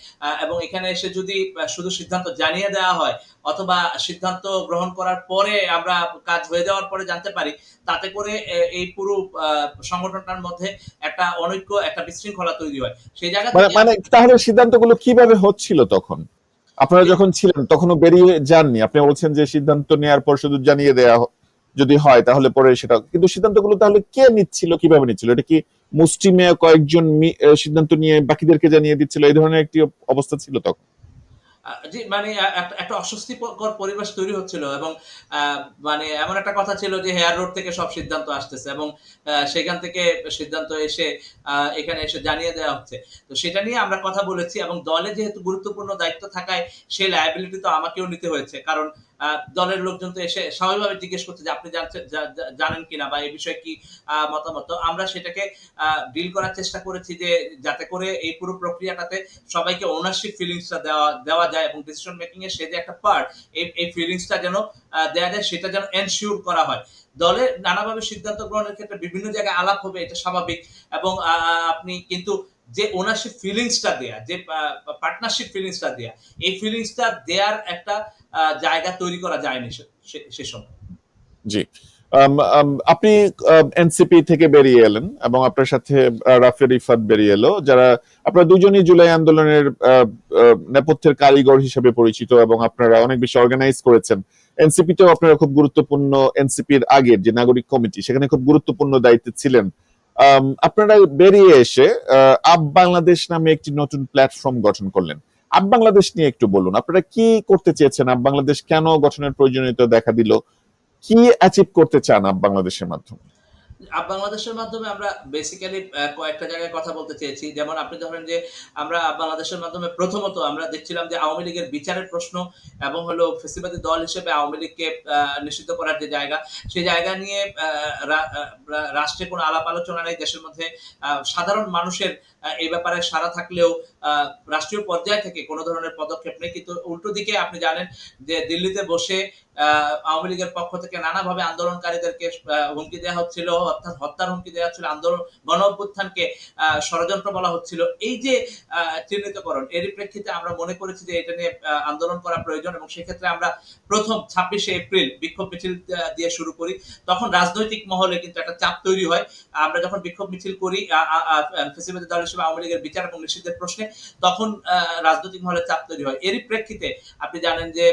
এবং এখানে এসে যদি শুধু সিদ্ধান্ত জানিয়ে দেওয়া হয়, অথবা সিদ্ধান্ত গ্রহণ করার পরে আমরা কাজ হয়ে যাওয়ার পরে জানতে পারি, তাতে করে এই পুরো সংগঠনটার মধ্যে একটা অনৈক্য, একটা বিশৃঙ্খলা তৈরি হয়। সেই জায়গা মানে তাহলে সিদ্ধান্তগুলো কিভাবে হচ্ছিল তখন? আপনারা যখন ছিলেন তখনও বেরিয়ে যাননি, আপনি বলছেন যে সিদ্ধান্ত নেওয়ার পর শুধু জানিয়ে দেয়া যদি হয় তাহলে পরে সেটা, কিন্তু সিদ্ধান্তগুলো তাহলে কে নিচ্ছিল, কিভাবে নিচ্ছিল? এটা কি মুষ্টিমেয় কয়েকজন সিদ্ধান্ত নিয়ে বাকিদেরকে জানিয়ে দিচ্ছিল, এই ধরনের একটি অবস্থা ছিল তখন? জি, মানে একটা অস্বস্তিকর পরিবেশ তৈরি হচ্ছিল, এবং মানে এমন একটা কথা ছিল যে হেয়ার রোড থেকে সব সিদ্ধান্ত আসতেছে, এবং সেখান থেকে সিদ্ধান্ত এসে এখানে এসে জানিয়ে দেওয়া হচ্ছে। তো সেটা নিয়ে আমরা কথা বলেছি, এবং দলে যেহেতু গুরুত্বপূর্ণ দায়িত্ব থাকায় সেই লায়াবিলিটি তো আমাকেও নিতে হয়েছে, কারণ দলের লোকজন তো এসে স্বাভাবিকভাবে জিজ্ঞেস করছে যে আপনি জানেন কিনা, বা এই বিষয়ে কি মতামত। আমরা সেটাকে ডিল করার চেষ্টা করেছি যে যাতে করে এই পুরো প্রক্রিয়াটাতে সবাইকে ওনারশিপ ফিলিংসটা দেওয়া যায়, এবং ডিসিশন মেকিং এর সে যে একটা পার্ট, এই ফিলিংসটা যেন দেওয়া যায়, সেটা যেন এনশিওর করা হয়। দলে নানাভাবে সিদ্ধান্ত গ্রহণের ক্ষেত্রে বিভিন্ন জায়গায় আলাপ হবে, এটা স্বাভাবিক, এবং আপনি কিন্তু যে ওনারশিপ ফিলিংসটা দেয়া, যে পার্টনারশিপ ফিলিংসটা দেয়া, এই ফিলিংসটা দেয়ার একটা জায়গা তৈরি করা যায়নি সে সময়। জি। আপনি এনসিপি থেকে বেরিয়ে এলেন এবং আপনার সাথে রাফি রিফাত বেরিয়ে এলো, যারা আপনারা দুজনই জুলাই আন্দোলনের নেপথ্যের কারিগর হিসেবে পরিচিত এবং আপনারা অনেক বেশি অর্গানাইজ করেছেন। এনসিপিতেও আপনারা খুব গুরুত্বপূর্ণ, এনসিপির আগের যে নাগরিক কমিটি সেখানে খুব গুরুত্বপূর্ণ দায়িত্বে ছিলেন। আপনারা বেরিয়ে এসে আপ বাংলাদেশ নামে একটি নতুন প্ল্যাটফর্ম গঠন করলেন। আপ বাংলাদেশ নিয়ে একটু বলুন, আপনারা কি করতে চেয়েছেন? আপ বাংলাদেশ কেন গঠনের প্রয়োজনীয়তা দেখা দিল? কি অ্যাচিভ করতে চান আপ বাংলাদেশের মাধ্যমে? বাংলাদেশের মাধ্যমে আমরা বেসিক্যালি কয়েকটা জায়গায় কথা বলতে চেয়েছি। যেমন আপনি ধরেন যে আমরা বাংলাদেশের মাধ্যমে প্রথমত আমরা দেখছিলাম যে আওয়ামী লীগের বিচারের প্রশ্ন এবং হলো ফ্যাসিবাদী দল হিসেবে আওয়ামী লীগকে নিষিদ্ধ করার যে জায়গা, সেই জায়গা নিয়ে রাষ্ট্রে কোনো আলাপ আলোচনা নেই। দেশের মধ্যে সাধারণ মানুষের এই ব্যাপারে সাড়া থাকলেও রাষ্ট্রীয় পর্যায় থেকে কোনো ধরনের পদক্ষেপ নেই। কিন্তু উল্টো দিকে আপনি জানেন যে দিল্লিতে বসে আওয়ামী লীগের পক্ষ থেকে নানাভাবে আন্দোলনকারীদেরকে হুমকি দেওয়া হচ্ছিল, অর্থাৎ হত্যার হুমকি দেওয়া হচ্ছিল, আন্দোলন গণ অভ্যুত্থানকে ষড়যন্ত্র বলা হচ্ছিল। এই যে চিহ্নিতকরণ, এরই প্রেক্ষিতে আমরা মনে করেছি যে এটা নিয়ে আন্দোলন করা প্রয়োজন এবং সেক্ষেত্রে আমরা প্রথম 26শে এপ্রিল বিক্ষোভ মিছিল দিয়ে শুরু করি। তখন রাজনৈতিক মহলে কিন্তু একটা চাপ তৈরি হয়। আমরা যখন বিক্ষোভ মিছিল করি ফ্যাসিবাদী দল হিসেবে আওয়ামী লীগের বিচার এবং নিষিদ্ধের প্রশ্নে, তখন রাজনৈতিক মহলে চাপ তৈরি হয়। এরই প্রেক্ষিতে আপনি জানেন যে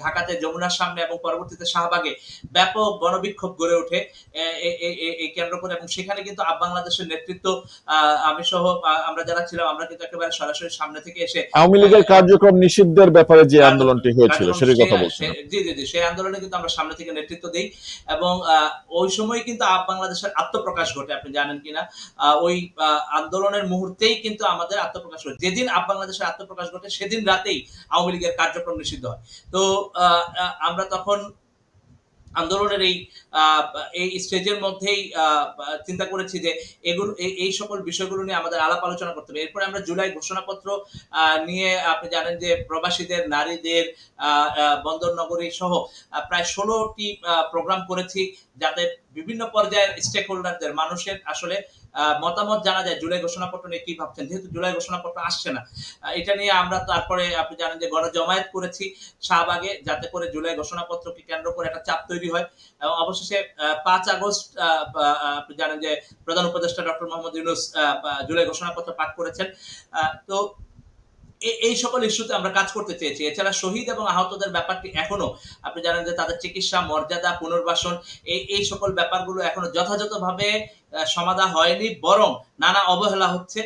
ঢাকাতে যমুনার সামনে এবং পরবর্তীতে শাহবাগে ব্যাপক গণবিক্ষোভ গড়ে ওঠে এই কেন্দ্র করে এবং সেখানে কিন্তু আপ বাংলাদেশের নেতৃত্ব, আমি সহ আমরা যারা ছিলাম, আমরা কিন্তু একেবারে সরাসরি সামনে থেকে এসে আওয়ামী লীগের কার্যক্রম নিষিদ্ধের ব্যাপারে যে আন্দোলনটি হয়েছিল সেটার কথা বলছেন। জি জি জি, সেই আন্দোলনে কিন্তু আমরা সামনে থেকে নেতৃত্ব দেই এবং ওই সময় কিন্তু আপ বাংলাদেশের আত্মপ্রকাশ ঘটে। আপনি জানেন কিনা, ওই আন্দোলনের মুহূর্তেই কিন্তু আমাদের আত্মপ্রকাশ ঘটে। যেদিন আপ বাংলাদেশের আত্মপ্রকাশ ঘটে সেদিন রাতেই আওয়ামী লীগের কার্যক্রম নিষিদ্ধ হয়। তো আমরা তখন আন্দোলনের এই স্টেজের মধ্যেই চিন্তা করেছি যে এগুলো, এই সকল বিষয়গুলো নিয়ে আমাদের আলাপ আলোচনা করতে হবে। এরপরে আমরা জুলাই ঘোষণাপত্র নিয়ে, আপনি জানেন যে প্রবাসীদের, নারীদের, বন্দর নগরী সহ প্রায় 16টি প্রোগ্রাম করেছি, যাতে বিভিন্ন পর্যায়ের স্টেক হোল্ডারদের, মানুষের আসলে মতামত জানা যায় জুলাই ঘোষণাপত্র নিয়ে কি ভাবছেন। যেহেতু জুলাই ঘোষণাপত্র আসছে না, এটা নিয়ে আমরা তারপরে আপনি জানেন যে গণজমায়েত করেছি শাহবাগে, যাতে করে জুলাই ঘোষণাপত্রকে কেন্দ্র করে একটা চাপ তৈরি হয়। এবং অবশেষে 5 আগস্ট আপনি জানেন যে প্রধান উপদেষ্টা ডক্টর মোহাম্মদ ইউনূস জুলাই ঘোষণাপত্র পাঠ করেছেন। তো এই সকল ইস্যুতে আমরা কাজ করতে চেয়েছি। এছাড়া শহীদ এবং আহতদের ব্যাপারটি এখনো, আপনি জানেন যে তাদের চিকিৎসা, মর্যাদা, পুনর্বাসন, এই সকল ব্যাপারগুলো এখনো যথাযথভাবে সমাধা হয়নি, বরং নানা অবহেলা হচ্ছে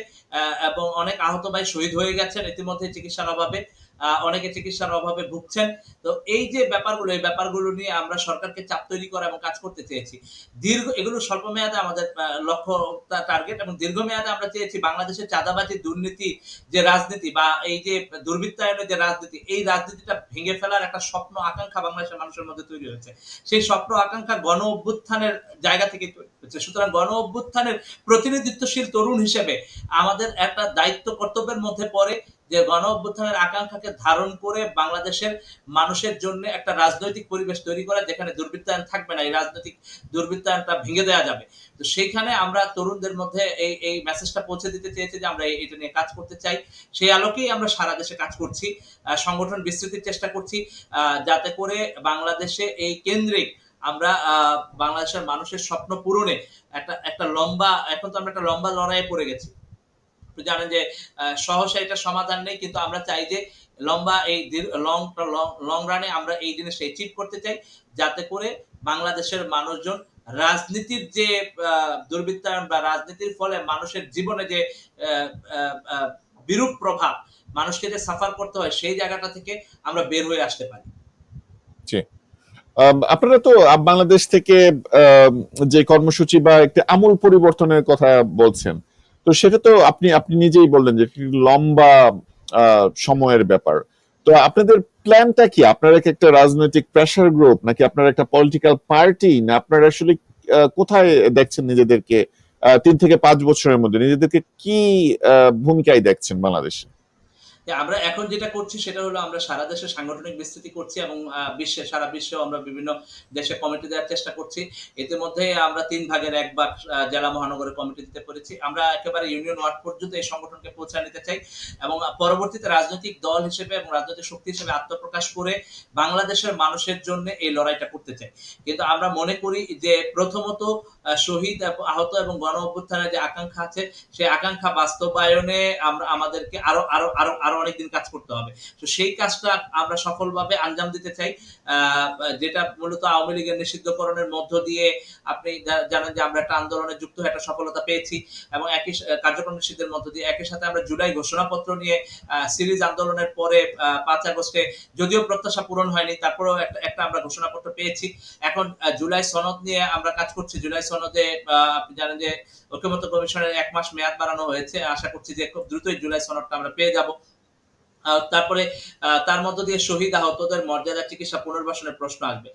এবং অনেক আহত ভাই শহীদ হয়ে গেছেন ইতিমধ্যে চিকিৎসার অভাবে, অনেকে চিকিৎসার অভাবে ভুগছেন। তো এই যে ব্যাপারগুলো, এই ব্যাপারগুলো নিয়ে আমরা সরকারকে চাপ তৈরি করা এবং কাজ করতে চেয়েছি। এগুলো স্বল্প মেয়াদে আমাদের লক্ষ্য, টার্গেট, এবং দীর্ঘমেয়াদে আমরা চেয়েছি বাংলাদেশের চাঁদাবাজি, দুর্নীতি যে রাজনীতি বা এই যে দুর্বৃত্তায়নের যে রাজনীতি, এই রাজনীতিটা ভেঙে ফেলার একটা স্বপ্ন আকাঙ্ক্ষা বাংলাদেশের মানুষের মধ্যে তৈরি হয়েছে। সেই স্বপ্ন আকাঙ্ক্ষা গণ অভ্যুত্থানের জায়গা থেকে তৈরি হয়েছে। সুতরাং গণ অভ্যুত্থানের প্রতিনিধিত্বশীল তরুণ হিসেবে আমাদের একটা দায়িত্ব, কর্তব্যের মধ্যে পড়ে যে গণ অভ্যুত্থানের আকাঙ্ক্ষাকে ধারণ করে বাংলাদেশের মানুষের জন্য একটা রাজনৈতিক পরিবেশ তৈরি করা, যেখানে দুর্বৃত্তায়ন থাকবে না, এই রাজনৈতিক দুর্বৃত্তায়নটা ভেঙে দেওয়া যাবে। তো সেইখানে আমরা তরুণদের মধ্যে এই মেসেজটা পৌঁছে দিতে চেয়েছি যে আমরা এটা নিয়ে কাজ করতে চাই। সেই আলোকেই আমরা সারা দেশে কাজ করছি, সংগঠন বিস্তৃতির চেষ্টা করছি, যাতে করে বাংলাদেশে এই কেন্দ্রিক আমরা বাংলাদেশের মানুষের স্বপ্ন পূরণে একটা লম্বা, এখন তো আমরা একটা লম্বা লড়াইয়ে পড়ে গেছি। জানেন যে সহসা এটা সমাধান নেই, কিন্তু আমরা চাই যে লম্বা এই লং রানে আমরা এই জিনিসটা অ্যাচিভ করতে চাই, যাতে করে বাংলাদেশের মানুষজন রাজনীতির যে দুর্বৃত্তায়ন বা রাজনীতির ফলে মানুষের জীবনে যে বিরূপ প্রভাব, মানুষকে যে সাফার করতে হয়, সেই জায়গাটা থেকে আমরা বের হয়ে আসতে পারি। আপনারা তো বাংলাদেশ থেকে যে কর্মসূচি বা একটা আমূল পরিবর্তনের কথা বলছেন, তো সেটা তো আপনি নিজেই বললেন যে লম্বা সময়ের ব্যাপার। তো আপনাদের প্ল্যানটা কি? আপনারা কি একটা রাজনৈতিক প্রেসার গ্রুপ, নাকি আপনারা একটা পলিটিক্যাল পার্টি, না আপনারা আসলে কোথায় দেখছেন নিজেদেরকে 3 থেকে 5 বছরের মধ্যে নিজেদেরকে কি ভূমিকায় দেখছেন বাংলাদেশে? আমরা এখন যেটা করছি সেটা হলো আমরা সারা দেশে সাংগঠনিক বিস্তৃতি করছি এবং সারা বিশ্বেও আমরা বিভিন্ন দেশে কমিটি দেওয়ার চেষ্টা করছি। ইতিমধ্যে আমরা ৩ ভাগের ১ ভাগ জেলা মহানগরে কমিটি দিতে পেরেছি। আমরা একেবারে ইউনিয়ন ওয়ার্ড পর্যন্ত এই সংগঠনকে পৌঁছে নিতে চাই এবং পরবর্তীতে রাজনৈতিক দল হিসেবে এবং রাজনৈতিক শক্তি হিসেবে আত্মপ্রকাশ করে বাংলাদেশের মানুষের জন্য এই লড়াইটা করতে চাই। কিন্তু আমরা মনে করি যে প্রথমত শহীদ, আহত এবং গণ অভ্যুত্থানের যে আকাঙ্ক্ষা আছে সেই আকাঙ্ক্ষা বাস্তবায়নে আমরা আমাদেরকে আরো আরো আরো আরো অনেকদিন কাজ করতে হবে। তো সেই কাজটা আমরা সফলভাবে আঞ্জাম দিতে চাই, যেটা মূলত আওয়ামী লীগের নিষিদ্ধকরণের মধ্য দিয়ে আপনি জানেন যে আমরা একটা আন্দোলনে যুক্ত হয়ে একটা সফলতা পেয়েছি এবং একই কার্যক্রম নিষিদ্ধের মধ্য দিয়ে একই সাথে আমরা জুলাই ঘোষণাপত্র নিয়ে সিরিজ আন্দোলনের পরে ৫ আগস্টে যদিও প্রত্যাশা পূরণ হয়নি, তারপরেও একটা আমরা ঘোষণাপত্র পেয়েছি। এখন জুলাই সনদ নিয়ে আমরা কাজ করছি। জুলাই সনদে আপনি জানেন যে ঐক্যমত্য কমিশনের ১ মাস মেয়াদ বাড়ানো হয়েছে। আশা করছি যে খুব দ্রুতই জুলাই সনদটা আমরা পেয়ে যাব। তারপরে তার মধ্য দিয়ে শহীদ আহতদের মর্যাদা চিকিৎসা পুনর্বাসনের প্রশ্ন আসবে।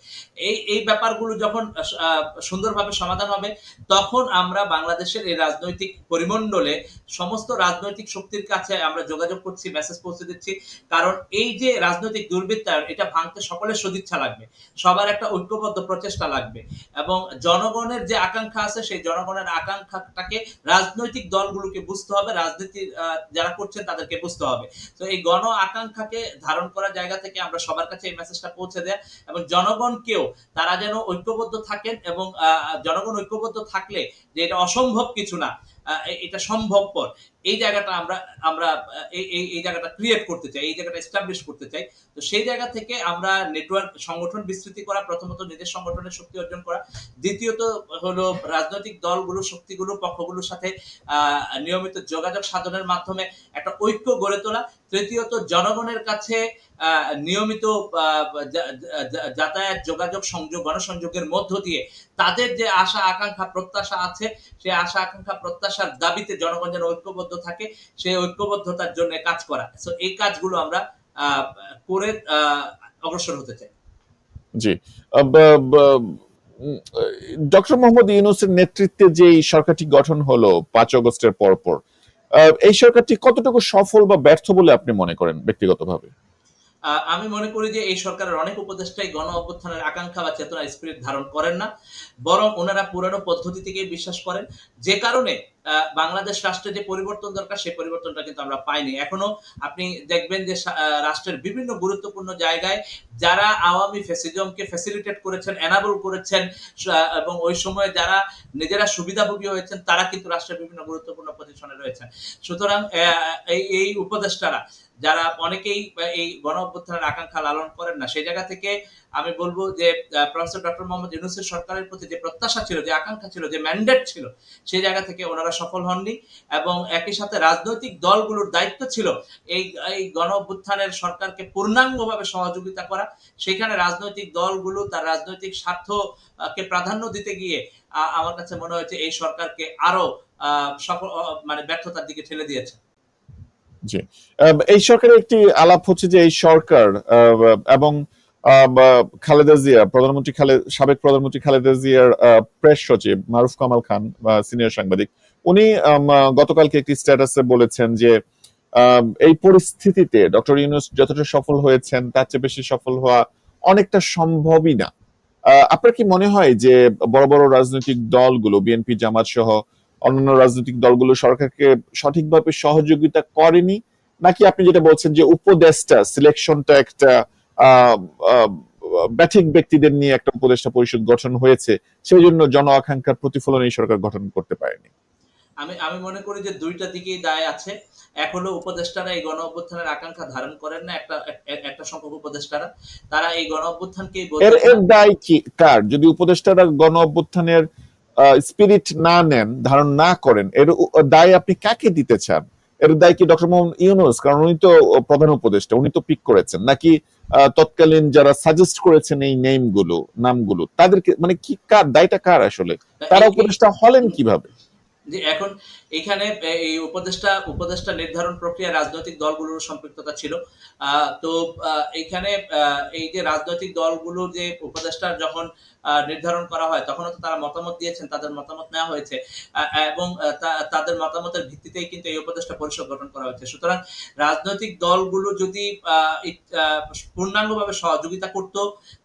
এই ব্যাপারগুলো যখন সুন্দরভাবে সমাধান হবে তখন আমরা বাংলাদেশের এই রাজনৈতিক পরিমণ্ডলে সমস্ত রাজনৈতিক শক্তির কাছে আমরা যোগাযোগ করছি, মেসেজ পৌঁছে দিচ্ছি। কারণ এই যে রাজনৈতিক দুর্বৃত্তায়ন, এটা ভাঙতে সকলের সদিচ্ছা লাগবে, সবার একটা ঐক্যবদ্ধ প্রচেষ্টা লাগবে এবং জনগণের যে আকাঙ্ক্ষা আছে সেই জনগণের আকাঙ্ক্ষাটাকে রাজনৈতিক দলগুলোকে বুঝতে হবে, রাজনীতি যারা করছেন তাদেরকে বুঝতে হবে। তো এই গণ আকাঙ্ক্ষাকে ধারণ করার জায়গা থেকে আমরা সবার কাছে এই মেসেজটা পৌঁছে দেয় এবং জনগণকেও তারা যেন ঐক্যবদ্ধ থাকেন এবং জনগণ ঐক্যবদ্ধ থাকলে যে এটা অসম্ভব কিছু না, এটা সম্ভবপর, এই জায়গাটা আমরা আমরা এই জায়গাটা ক্রিয়েট করতে চাই, এই জায়গাটা এস্টাবলিশ করতে চাই। তো সেই জায়গা থেকে আমরা নেটওয়ার্ক সংগঠন বিস্তৃতি করা, প্রথমত নিজের সংগঠনের শক্তি অর্জন করা, দ্বিতীয়ত হলো রাজনৈতিক দলগুলো, শক্তিগুলো, পক্ষগুলোর সাথে নিয়মিত যোগাযোগ সাধনের মাধ্যমে একটা ঐক্য গড়ে তোলা, তৃতীয়ত জনগণের কাছে নিয়মিত যাতায়াত, যোগাযোগ, সংযোগ, গণসংযোগের মধ্য দিয়ে তাদের যে আশা আকাঙ্ক্ষা প্রত্যাশা আছে সেই আশা আকাঙ্ক্ষা প্রত্যাশার দাবিতে জনগণ যেন ঐক্যবদ্ধ থাকে, সেই ঐক্যবদ্ধতার জন্য কাজ করা। সো এই কাজগুলো আমরা করে অগ্রসর হতে চাই। জি, ডক্টর মোহাম্মদ ইউনূসের নেতৃত্বে যে সরকারটি গঠন হলো ৫ আগস্টের পরপর, এই সরকারটি কতটুকু সফল বা ব্যর্থ বলে আপনি মনে করেন ব্যক্তিগতভাবে? আমি মনে করি যে এই সরকারের অনেক উপদেষ্টাই গণ অভ্যুত্থানের আকাঙ্ক্ষা বা চেতনা স্পিরিট ধারণ করেন না, বরং ওনারা পুরানো পদ্ধতি থেকেই বিশ্বাস করেন, যে কারণে বাংলাদেশ রাষ্ট্রে যে পরিবর্তন দরকার সেই পরিবর্তনটা কিন্তু আমরা পাইনি। এখনো আপনি দেখবেন যে রাষ্ট্রের বিভিন্ন গুরুত্বপূর্ণ জায়গায় যারা আওয়ামী ফ্যাসিজমকে ফ্যাসিলিটেট করেছেন, এনাবল করেছেন এবং ওই সময় যারা নিজেরা সুবিধাভোগী হয়েছেন তারা কিন্তু রাষ্ট্রের বিভিন্ন গুরুত্বপূর্ণ পজিশনে রয়েছেন। সুতরাং এই উপদেষ্টারা যারা অনেকেই এই গণ অভ্যুত্থানের আকাঙ্ক্ষা লালন করেন না, সেই জায়গা থেকে আমি বলবো যে প্রফেসর ডক্টর মোহাম্মদ ইউনূসের সরকারের প্রতি যে প্রত্যাশা ছিল, যে আকাঙ্ক্ষা ছিল, যে ম্যান্ডেট ছিল, সেই জায়গা থেকে ওনারা সফল হননি এবং একই সাথে রাজনৈতিক দলগুলোর দায়িত্ব ছিল এই গণ অভ্যুত্থানের সরকারকে পূর্ণাঙ্গভাবে সহযোগিতা করা। সেখানে রাজনৈতিক দলগুলো তার রাজনৈতিক স্বার্থকে প্রাধান্য দিতে গিয়ে আমার কাছে মনে হয়েছে এই সরকারকে আরো সফল মানে ব্যর্থতার দিকে ঠেলে দিয়েছে। জি, এই সরকারের একটি আলাপ হচ্ছে যে এই সরকার এবং খালেদা জিয়া, সাবেক প্রধানমন্ত্রী খালেদা জিয়ার প্রেস সচিব মারুফ কামাল খান, সিনিয়র সাংবাদিক, উনি গতকালকে একটি স্ট্যাটাসে বলেছেন যে এই পরিস্থিতিতে ডক্টর ইউনূস যতটা সফল হয়েছেন তার চেয়ে বেশি সফল হওয়া অনেকটা সম্ভবই না। আপনার কি মনে হয় যে বড় বড় রাজনৈতিক দলগুলো, বিএনপি, জামাত সহ অন্যান্য রাজনৈতিক দলগুলো সরকারকে সঠিকভাবে সহযোগিতা করেনি, নাকি আপনি যেটা বলছেন যে উপদেষ্টা সিলেকশনটা একটা ব্যাঠিক ব্যক্তিদের নিয়ে একটা উপদেষ্টা পরিষদ গঠন হয়েছে, সেই জন্য জন আকাঙ্ক্ষার প্রতিফলন এই সরকার গঠন করতে পারেনি? আমি মনে করি যে দুইটা দিকেই দায় আছে। এক হলো উপদেষ্টারা এই গণ অভ্যুত্থানের আকাঙ্ক্ষা ধারণ করেন না, একটা সংখ্যক উপদেষ্টারা, তারা এই গণ অভ্যুত্থানকেই এর দায় কি কার? যদি উপদেষ্টারা গণ অভ্যুত্থানের স্পিরিট না নেন, ধারণ না করেন, এর দায় আপনি কাকে দিতে চান? এর দায় কি ডক্টর মোহাম্মদ ইউনূস, কারণ উনি তো প্রধান উপদেষ্টা, উনি তো পিক করেছেন, নাকি তৎকালীন যারা সাজেস্ট করেছেন এই নামগুলো তাদেরকে, মানে কি কার দায়টা কার আসলে? তারা উপদেষ্টা হলেন কিভাবে? যে এখন এখানে এই উপদেষ্টা নির্ধারণ প্রক্রিয়া রাজনৈতিক দলগুলোর সম্পৃক্ততা ছিল। তো এইখানে এই যে রাজনৈতিক দলগুলো যে উপদেষ্টা যখন নির্ধারণ করা হয় তখনও তো তারা মতামত দিয়েছেন, তাদের মতামত নেওয়া হয়েছে এবং তাদের মতামতের ভিত্তিতেই কিন্তু এই উপদেষ্টা পরিষদ গঠন করা হয়েছে। সুতরাং রাজনৈতিক দলগুলো যদি পূর্ণাঙ্গভাবে সহযোগিতা করত,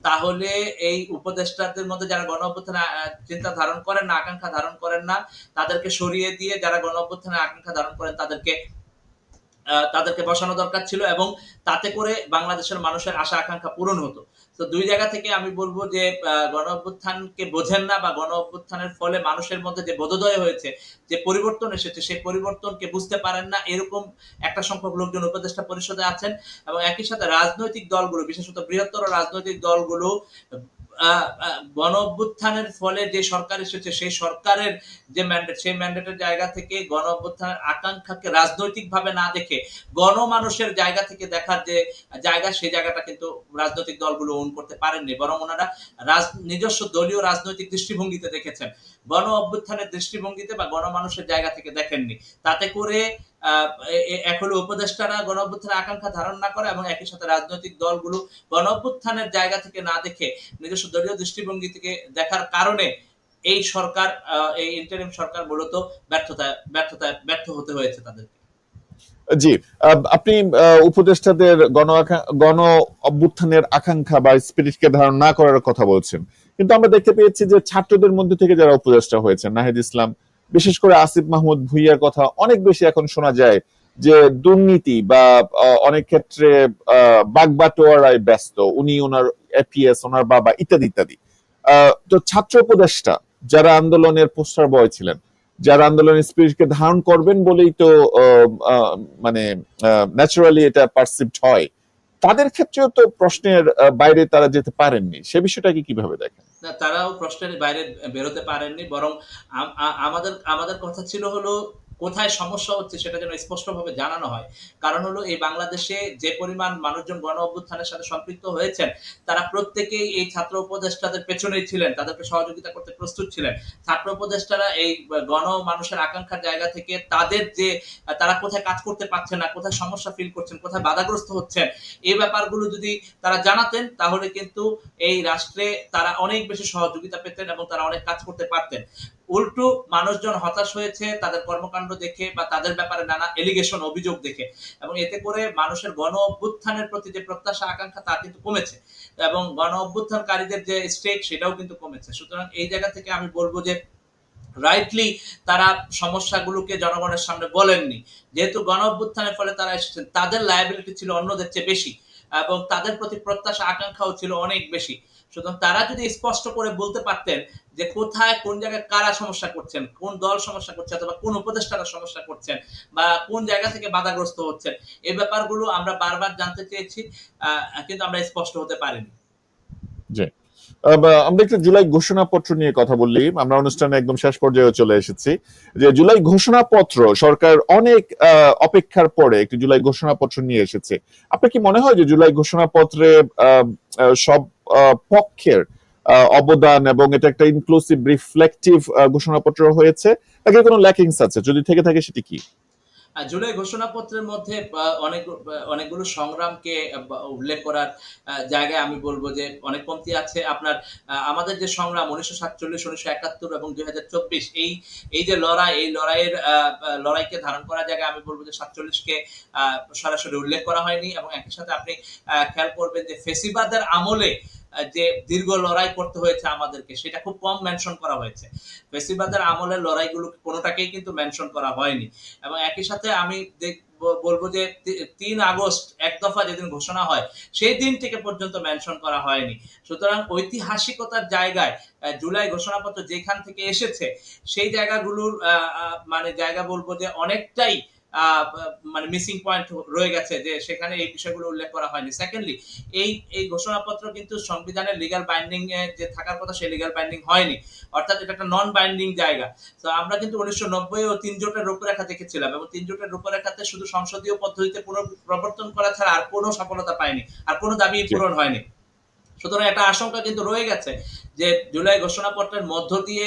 তাহলে এই উপদেষ্টাদের মধ্যে যারা গণ অভ্যুত্থানে চিন্তা ধারণ করেন না, আকাঙ্ক্ষা ধারণ করেন না, তাদেরকে সরিয়ে দিয়ে যারা গণ অভ্যুত্থানে আকাঙ্ক্ষা ধারণ করেন তাদেরকে বসানো দরকার ছিল, এবং তাতে করে বাংলাদেশের মানুষের আশা আকাঙ্ক্ষা পূরণ হতো। তো দুই জায়গা থেকে আমি বলবো যে গণ অভ্যুত্থানকে বোঝেন না, বা গণ অভ্যুত্থানের ফলে মানুষের মধ্যে যে বোধোদয় হয়েছে, যে পরিবর্তন এসেছে, সেই পরিবর্তনকে বুঝতে পারেন না, এরকম একটা সংখ্যক লোকজন উপদেষ্টা পরিষদে আছেন। এবং একই সাথে রাজনৈতিক দলগুলো, বিশেষত বৃহত্তর রাজনৈতিক দলগুলো গণ অভ্যুত্থানের ফলে যে সরকার এসেছে, সেই সরকারের যে ম্যান্ডেট, সেই ম্যান্ডেটের জায়গা থেকে গণ অভ্যুত্থানের আকাঙ্ক্ষাকে রাজনৈতিকভাবে না দেখে গণমানুষের জায়গা থেকে দেখার যে জায়গা, সেই জায়গাটা কিন্তু রাজনৈতিক দলগুলো ওন করতে পারেননি, বরং ওনারা নিজস্ব দলীয় রাজনৈতিক দৃষ্টিভঙ্গিতে দেখেছেন, গণ অভ্যুত্থানের দৃষ্টিভঙ্গিতে বা গণমানুষের জায়গা থেকে দেখেননি। তাতে করে এক হলো উপদেষ্টারা গণ অভ্যুত্থানের আকাঙ্ক্ষা ধারণ না করে, এবং একই সাথে রাজনৈতিক দলগুলো গণ অভ্যুত্থানের জায়গা থেকে না দেখে নিজস্ব দলীয় দৃষ্টিভঙ্গি থেকে দেখার কারণে এই সরকার, এই ইন্টারিম সরকার মূলত ব্যর্থ হতে হয়েছে তাদেরকে। জি, আপনি উপদেষ্টাদের গণ অভ্যুত্থানের আকাঙ্ক্ষা বা স্পিরিটকে ধারণ না করার কথা বলছেন, কিন্তু আমরা দেখতে পেয়েছি যে ছাত্রদের মধ্যে থেকে যারা উপদেষ্টা হয়েছেন, নাহিদ ইসলাম, বিশেষ করে আসিফ মাহমুদ ভুঁইয়ার কথা অনেক বেশি এখন শোনা যায় যে দুর্নীতি বা অনেক ক্ষেত্রে বাগবাটোয়ারায় ব্যস্ত, উনি ওনার এপিএস, ওনার বাবা, ইত্যাদি ইত্যাদি। তো ছাত্র উপদেষ্টা যারা আন্দোলনের পোস্টার বয় ছিলেন, যারা আন্দোলনের স্পিরিটকে ধারণ করবেন বলেই তো মানে ন্যাচারালি এটা পারসিভড হয়, তাদের ক্ষেত্রেও তো প্রশ্নের বাইরে তারা যেতে পারেননি। সে বিষয়টাকে কিভাবে দেখেন? না, তারাও প্রশ্নের বাইরে বেরোতে পারেননি, বরং আমাদের কথা ছিল হলো কোথায় সমস্যা হচ্ছে সেটা যেন স্পষ্টভাবে জানানো হয়। কারণ হলো এই বাংলাদেশে যে পরিমাণ মানুষজন গণ অভ্যুত্থানের সাথে সম্পৃক্ত হয়েছেন, তারা প্রত্যেকেই এই ছাত্র উপদেষ্টাদের পেছনেই ছিলেন, তাদেরকে সহযোগিতা করতে প্রস্তুত ছিলেন। ছাত্র উপদেষ্টারা এই মানুষের আকাঙ্ক্ষার জায়গা থেকে তাদের যে তারা কোথায় কাজ করতে পারছেন না, কোথায় সমস্যা ফিল করছেন, কোথায় বাধাগ্রস্ত হচ্ছেন, এই ব্যাপারগুলো যদি তারা জানাতেন, তাহলে কিন্তু এই রাষ্ট্রে তারা অনেক বেশি সহযোগিতা পেতেন এবং তারা অনেক কাজ করতে পারতেন। উল্টো মানুষজন হতাশ হয়েছে তাদের কর্মকাণ্ড দেখে বা তাদের ব্যাপারে নানা এলিগেশন, অভিযোগ দেখে, এবং এতে করে মানুষের গণ অভ্যুত্থানের প্রতি যে প্রত্যাশা, আকাঙ্ক্ষা, তা কিন্তু কমেছে, এবং গণ অভ্যুত্থানকারীদের যে স্টেক, সেটাও কিন্তু কমেছে। সুতরাং এই জায়গা থেকে আমি বলবো যে রাইটলি তারা সমস্যাগুলোকে জনগণের সামনে বলেননি। যেহেতু গণ অভ্যুত্থানের ফলে তারা এসেছেন, তাদের লায়াবিলিটি ছিল অন্যদের চেয়ে বেশি, এবং তাদের প্রতি প্রত্যাশা, আকাঙ্ক্ষাও ছিল অনেক বেশি। সুতরাং তারা যদি স্পষ্ট করে বলতে পারতেন যে কোথায়, কোন জায়গায় কারা সমস্যা করছেন, কোন দল সমস্যা করছে, অথবা কোন উপদেষ্টারা সমস্যা করছেন, বা কোন জায়গা থেকে বাধাগ্রস্ত হচ্ছেন, এই ব্যাপারগুলো আমরা বারবার জানতে চেয়েছি, কিন্তু আমরা স্পষ্ট হতে পারিনি। আমরা একটু জুলাই ঘোষণাপত্র নিয়ে কথা বললি, আমরা অনুষ্ঠানে একদম শেষ পর্যায়ে চলে এসেছি। যে জুলাই ঘোষণাপত্র, সরকার অনেক অপেক্ষার পরে একটি জুলাই ঘোষণাপত্র নিয়ে এসেছে। আপনার কি মনে হয় যে জুলাই ঘোষণাপত্রে সব পক্ষের অবদান এবং এটা একটা ইনক্লুসিভ, রিফ্লেকটিভ ঘোষণাপত্র হয়েছে, নাকি কোনো ল্যাকিংস আছে? যদি থেকে থাকে সেটি কি? জুলাই ঘোষণাপত্রের মধ্যে অনেকগুলো সংগ্রামকে উল্লেখ করার জায়গায় আমি বলবো যে অনেক কমতি আছে। আপনার আমাদের যে সংগ্রাম 1947, 1971 এবং 2024, এই যে লড়াই, এই লড়াইকে ধারণ করার জায়গায় আমি বলবো যে 47-কে সরাসরি উল্লেখ করা হয়নি। এবং একই সাথে আপনি খেয়াল করবেন যে ফেসিবাদের আমলে যে দীর্ঘ লড়াই করতে হয়েছে আমাদেরকে, সেটা খুব কম মেনশন করা হয়েছে। ফেসিবাদের আমলের লড়াইগুলো কোনোটাকেই কিন্তু মেনশন করা হয়নি। এবং একই সাথে আমি বলবো যে 3 আগস্ট এক দফা যেদিন ঘোষণা হয়, সেই দিন থেকে পর্যন্ত মেনশন করা হয়নি। সুতরাং ঐতিহাসিকতার জায়গায় জুলাই ঘোষণাপত্র যেখান থেকে এসেছে, সেই জায়গাগুলোর মানে জায়গা বলবো যে অনেকটাই মানে মিসিং পয়েন্ট রয়ে গেছে, যে সেখানে এই বিষয়গুলো উল্লেখ করা হয়নি। সেকেন্ডলি, এই ঘোষণাপত্র কিন্তু সংবিধানের লিগ্যাল বাইন্ডিং এ যে থাকার কথা, সেই লিগ্যাল বাইন্ডিং হয়নি, অর্থাৎ এটা একটা নন বাইন্ডিং জায়গা। তো আমরা কিন্তু 1990 ও 3 জোটের রূপরেখা দেখেছিলাম, এবং 3 জোটের রূপরেখাতে শুধু সংসদীয় পদ্ধতিতে পুনঃপ্রবর্তন করা ছাড়া আর কোনো সফলতা পায়নি, আর কোনো দাবি পূরণ হয়নি। সুতরাং একটা আশঙ্কা কিন্তু রয়ে গেছে যে জুলাই ঘোষণাপত্রের মধ্য দিয়ে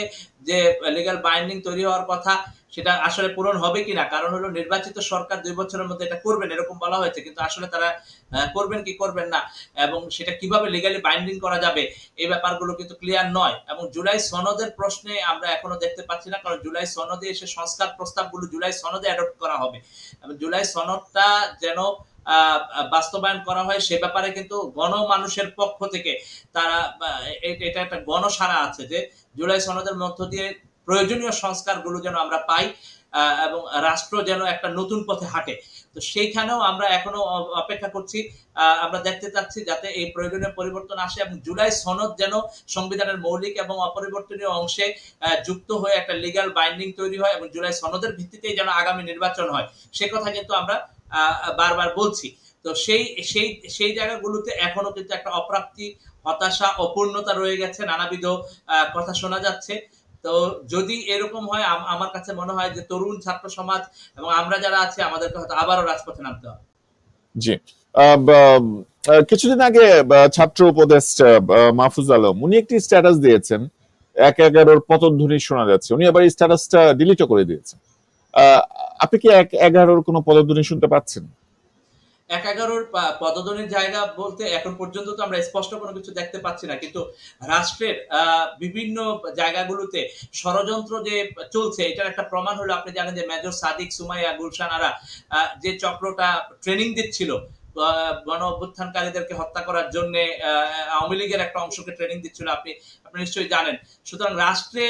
যে লিগ্যাল বাইন্ডিং তৈরি হওয়ার কথা, সেটা আসলে পূরণ হবে কিনা, কারণ হলো নির্বাচিত সরকার 2 বছরের মধ্যে এটা করবেন এরকম বলা হয়েছে, কিন্তু আসলে তারা করবেন কি করবেন না এবং সেটা কিভাবে লিগালি বাইন্ডিং করা যাবে এই ব্যাপারগুলো কিন্তু ক্লিয়ার নয়। এবং জুলাই সনদের প্রশ্নে আমরা এখনো দেখতে পাচ্ছি না, কারণ জুলাই সনদে এসে সংস্কার প্রস্তাবগুলো জুলাই সনদে অ্যাডপ্ট করা হবে এবং জুলাই সনদটা যেন বাস্তবায়ন করা হয় সে ব্যাপারে কিন্তু গণমানুষের পক্ষ থেকে তারা এটা একটা গণসাড়া আছে যে জুলাই সনদের মধ্য দিয়ে প্রয়োজনীয় সংস্কারগুলো যেন আমরা পাই এবং রাষ্ট্র যেন একটা নতুন পথে হাঁটে। তো সেইখানেও আমরা এখনো অপেক্ষা করছি, আমরা দেখতে চাচ্ছি যাতে এই প্রয়োজনীয় পরিবর্তন আসে এবং জুলাই সনদ যেন সংবিধানের মৌলিক এবং অপরিবর্তনীয় অংশে যুক্ত হয়ে একটা লিগ্যাল বাইন্ডিং তৈরি হয় এবং জুলাই সনদের ভিত্তিতেই যেন আগামী নির্বাচন হয় সে কথা কিন্তু আমরা বারবার বলছি। তো সেই সেই সেই জায়গাগুলোতে এখনো কিন্তু একটা অপ্রাপ্তি, হতাশা, অপূর্ণতা রয়ে গেছে, নানাবিধ কথা শোনা যাচ্ছে। তো যদি এরকম হয় আমার কাছে মনে হয় যে তরুণ ছাত্র সমাজ এবং আমরা যারা আছি আমাদেরকে হয়তো আবারও রাজপথে নামতে হবে। জি। কিছুদিন আগে ছাত্র উপদেষ্টা মাহফুজ আলম উনি একটি স্ট্যাটাস দিয়েছেন, 1/11 পদধ্বনি শোনা যাচ্ছে, উনি আবার এই স্ট্যাটাসটা ডিলিটও করে দিয়েছেন। আপনি কি 1/11 কোনো পদধ্বনি শুনতে পাচ্ছেন? 1/11 পদধ্বনির জায়গা বলতে এখন পর্যন্ত তো আমরা স্পষ্ট কোনো কিছু দেখতে পাচ্ছি না, কিন্তু রাষ্ট্রের বিভিন্ন জায়গাগুলোতে ষড়যন্ত্র যে চলছে এটার একটা প্রমাণ হলো আপনি জানেন যে মেজর সাদিক, সুমাইয়া, গুলশানারা যে চক্রটা ট্রেনিং দিচ্ছিল গণ অভ্যুত্থানকারীদেরকে হত্যা করার জন্য আওয়ামী লীগের একটা অংশকে ট্রেনিং দিচ্ছিল, আপনি আপনি নিশ্চয়ই জানেন। সুতরাং রাষ্ট্রে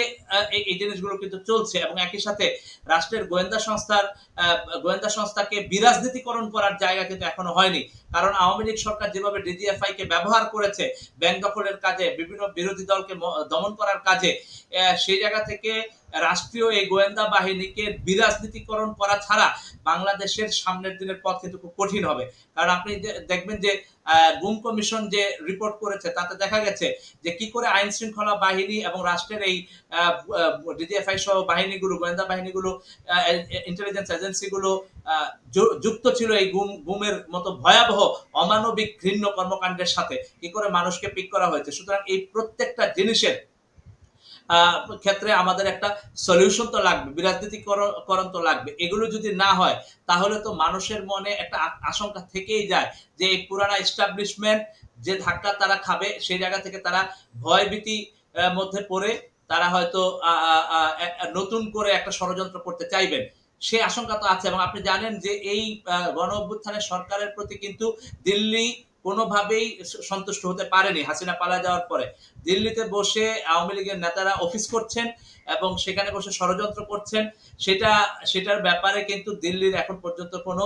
এই জিনিসগুলো কিন্তু চলছে এবং একই সাথে রাষ্ট্রের গোয়েন্দা সংস্থাকে বিরাজনীতিকরণ করার জায়গা কিন্তু এখনো হয়নি, কারণ আওয়ামী লীগ সরকার যেভাবে ডিজিএফআই কে ব্যবহার করেছে ব্যাংক দখলের কাজে, বিভিন্ন বিরোধী দলকে দমন করার কাজে, সেই জায়গা থেকে রাষ্ট্রীয় এই গোয়েন্দা বাহিনীকে বিরাজনীতিকরণ করা ছাড়া বাংলাদেশের সামনের দিনের পথ কিন্তু খুব কঠিন হবে। কারণ আপনি দেখবেন যে গুম কমিশন যে রিপোর্ট করেছে তাতে দেখা গেছে যে কি করে আইন শৃঙ্খলা বাহিনী এবং রাষ্ট্রের এই ডিজিএফআই সহ বাহিনীগুলো, গোয়েন্দা বাহিনীগুলো, ইন্টেলিজেন্স এজেন্সিগুলো যুক্ত ছিল এই গুমের মতো ভয়াবহ অমানবিক ঘৃণ্য কর্মকাণ্ডের সাথে, কি করে মানুষকে পিক করা হয়েছে। সুতরাং এই প্রত্যেকটা জিনিসের ক্ষেত্রে আমাদের একটা সলিউশন তো লাগবে, বিরাজনীতিকরণ তো লাগবে। এগুলো যদি না হয় তাহলে তো মানুষের মনে একটা আশঙ্কা থেকেই যায় যে এই পুরানা এস্টাবলিশমেন্ট যে ধাক্কা তারা খাবে সেই জায়গা থেকে তারা ভয়ভীতি মধ্যে পড়ে তারা হয়তো নতুন করে একটা ষড়যন্ত্র করতে চাইবেন, সেই আশঙ্কা তো আছে। এবং আপনি জানেন যে এই গণ অভ্যুত্থানের সরকারের প্রতি কিন্তু দিল্লি কোনোভাবেই সন্তুষ্ট হতে পারেনি হাসিনা পালিয়ে যাওয়ার পরে। দিল্লিতে বসে আওয়ামী লীগের নেতারা অফিস করছেন এবং সেখানে বসে ষড়যন্ত্র করছেন, সেটার ব্যাপারে কিন্তু দিল্লির এখন পর্যন্ত কোনো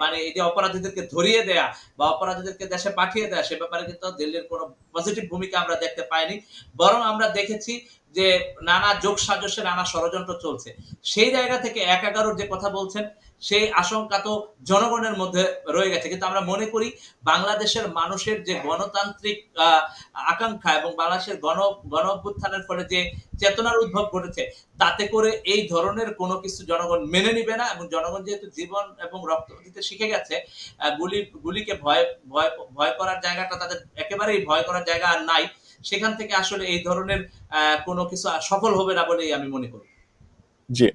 মানে এই যে অপরাধীদেরকে ধরিয়ে দেয়া বা অপরাধীদেরকে দেশে পাঠিয়ে দেয়া সে ব্যাপারে কিন্তু দিল্লির কোনো পজিটিভ ভূমিকা আমরা দেখতে পাইনি, বরং আমরা দেখেছি যে নানা যোগ সাজসে নানা ষড়যন্ত্র চলছে। সেই জায়গা থেকে 1/11 যে কথা বলছেন সেই আশঙ্কা তো জনগণের মধ্যে রয়ে গেছে, কিন্তু আমরা মনে করি বাংলাদেশের মানুষের যে গণতান্ত্রিক আকাঙ্ক্ষা এবং বাংলাদেশের গণ অভ্যুত্থানের ফলে যে চেতনার উদ্ভব ঘটেছে তাতে করে এই ধরনের কোনো কিছু জনগণ মেনে নিবে না। এবং জনগণ যেহেতু জীবন এবং রক্ত দিতে শিখে গেছে, গুলিকে ভয় ভয় ভয় করার জায়গাটা তাদের একেবারেই ভয় করার জায়গা আর নাই, সেখান থেকে আসলে এই ধরনের কোনো কিছু সফল হবে না বলেই আমি মনে করি। জি।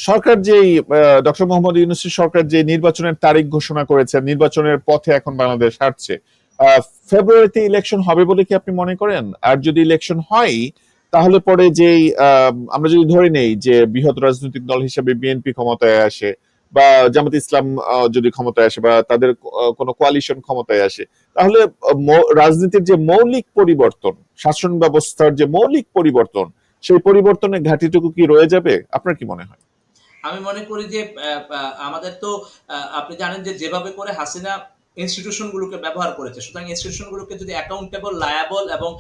সরকার যেই ডক্টর মোহাম্মদ ইউনূসের সরকার যে নির্বাচনের তারিখ ঘোষণা করেছে, নির্বাচনের পথে এখন বাংলাদেশ হাঁটছে, ফেব্রুয়ারিতে ইলেকশন হবে বলে কি আপনি মনে করেন? আর যদি ইলেকশন হয় তাহলে পরে যেই আমরা যদি ধরে নেই যে বৃহৎ রাজনৈতিক দল হিসেবে বিএনপি ক্ষমতায় আসে বা জামাত ইসলাম যদি ক্ষমতায় আসে বা তাদের কোনো কোয়ালিশন ক্ষমতায় আসে, তাহলে রাজনীতির যে মৌলিক পরিবর্তন, শাসন ব্যবস্থার যে মৌলিক পরিবর্তন, সেই পরিবর্তনের ঘাটিটুকু কি রয়ে যাবে? আপনার কি মনে হয়? আমি মনে করি যে আমাদের তো আপনি জানেন যে যেভাবে করে হাসিনা ইনস্টিটিউশন গুলোকে ব্যবহার করেছে, সুতরাং ইনস্টিটিউশন গুলোকে যদি অ্যাকাউন্টেবল, লায়াবল এবং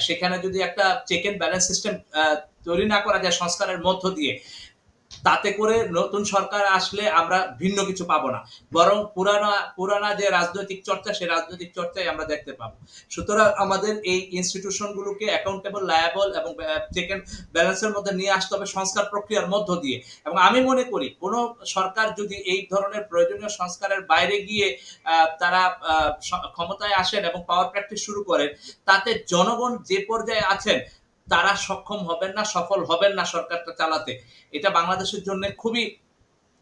সেখানে যদি একটা চেক এন্ড ব্যালেন্স সিস্টেম তৈরি না করা যায় সংস্কারের মধ্য দিয়ে, তাতে করে নতুন সরকার আসলে আমরা ভিন্ন কিছু পাবো না, বরং পুরানা যে রাজনৈতিক চর্চা সেই রাজনৈতিক চর্চাই আমরা দেখতে পাবো। সুতরাং আমাদের এই ইনস্টিটিউশন গুলোকে অ্যাকাউন্টেবল, লায়াবল এবং চেক এন্ড ব্যালেন্সের মধ্যে নিয়ে আসতে হবে সংস্কার প্রক্রিয়ার মধ্য দিয়ে। এবং আমি মনে করি কোন সরকার যদি এই ধরনের প্রয়োজনীয় সংস্কারের বাইরে গিয়ে তারা ক্ষমতায় আসেন এবং পাওয়ার প্র্যাকটিস শুরু করেন, তাতে জনগণ যে পর্যায়ে আছেন তারা সক্ষম হবেন না, সফল হবেন না সরকারটা চালাতে। এটা বাংলাদেশের জন্য খুবই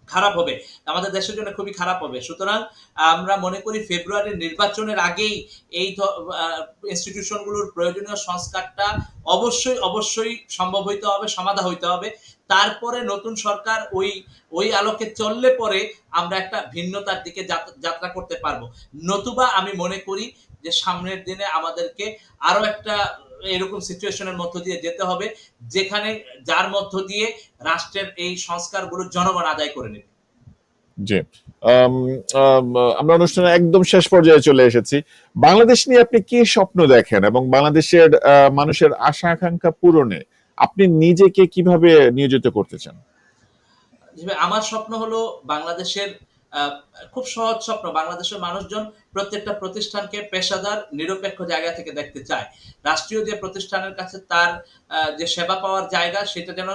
খারাপ হবে, আমাদের দেশের জন্য খুবই খারাপ হবে। সুতরাং আমরা মনে করি ফেব্রুয়ারির নির্বাচনের আগেই এই ইনস্টিটিউশনগুলোর প্রয়োজনীয় সংস্কারটা অবশ্যই সম্ভব হইতে হবে, সমাধা হইতে হবে। তারপরে নতুন সরকার ওই আলোকে চললে পরে আমরা একটা ভিন্নতার দিকে যাত্রা করতে পারবো। নতুবা আমি মনে করি যে সামনের দিনে আমাদেরকে আরো একটা এরকম সিচুয়েশনের মধ্য দিয়ে যেতে হবে, যেখানে যার মধ্য দিয়ে রাষ্ট্রের এই সংস্কারগুলো জনগণ আদায় করে নেবে। জি, আমরা অনুষ্ঠানের একদম শেষ পর্যায়ে চলে এসেছি। বাংলাদেশ নিয়ে আপনি কি স্বপ্ন দেখেন এবং বাংলাদেশের মানুষের আশা আকাঙ্ক্ষা পূরণে আপনি নিজেকে কিভাবে নিয়োজিত করতে চান? আমার স্বপ্ন হলো বাংলাদেশের, খুব সহজ স্বপ্ন, বাংলাদেশের মানুষজন প্রত্যেকটা প্রতিষ্ঠানকে পেশাদার নিরপেক্ষ জায়গা থেকে দেখতে চায়। রাষ্ট্রীয় যে প্রতিষ্ঠানের কাছে তার যে সেবা পাওয়ার জায়গা, সেটা যেন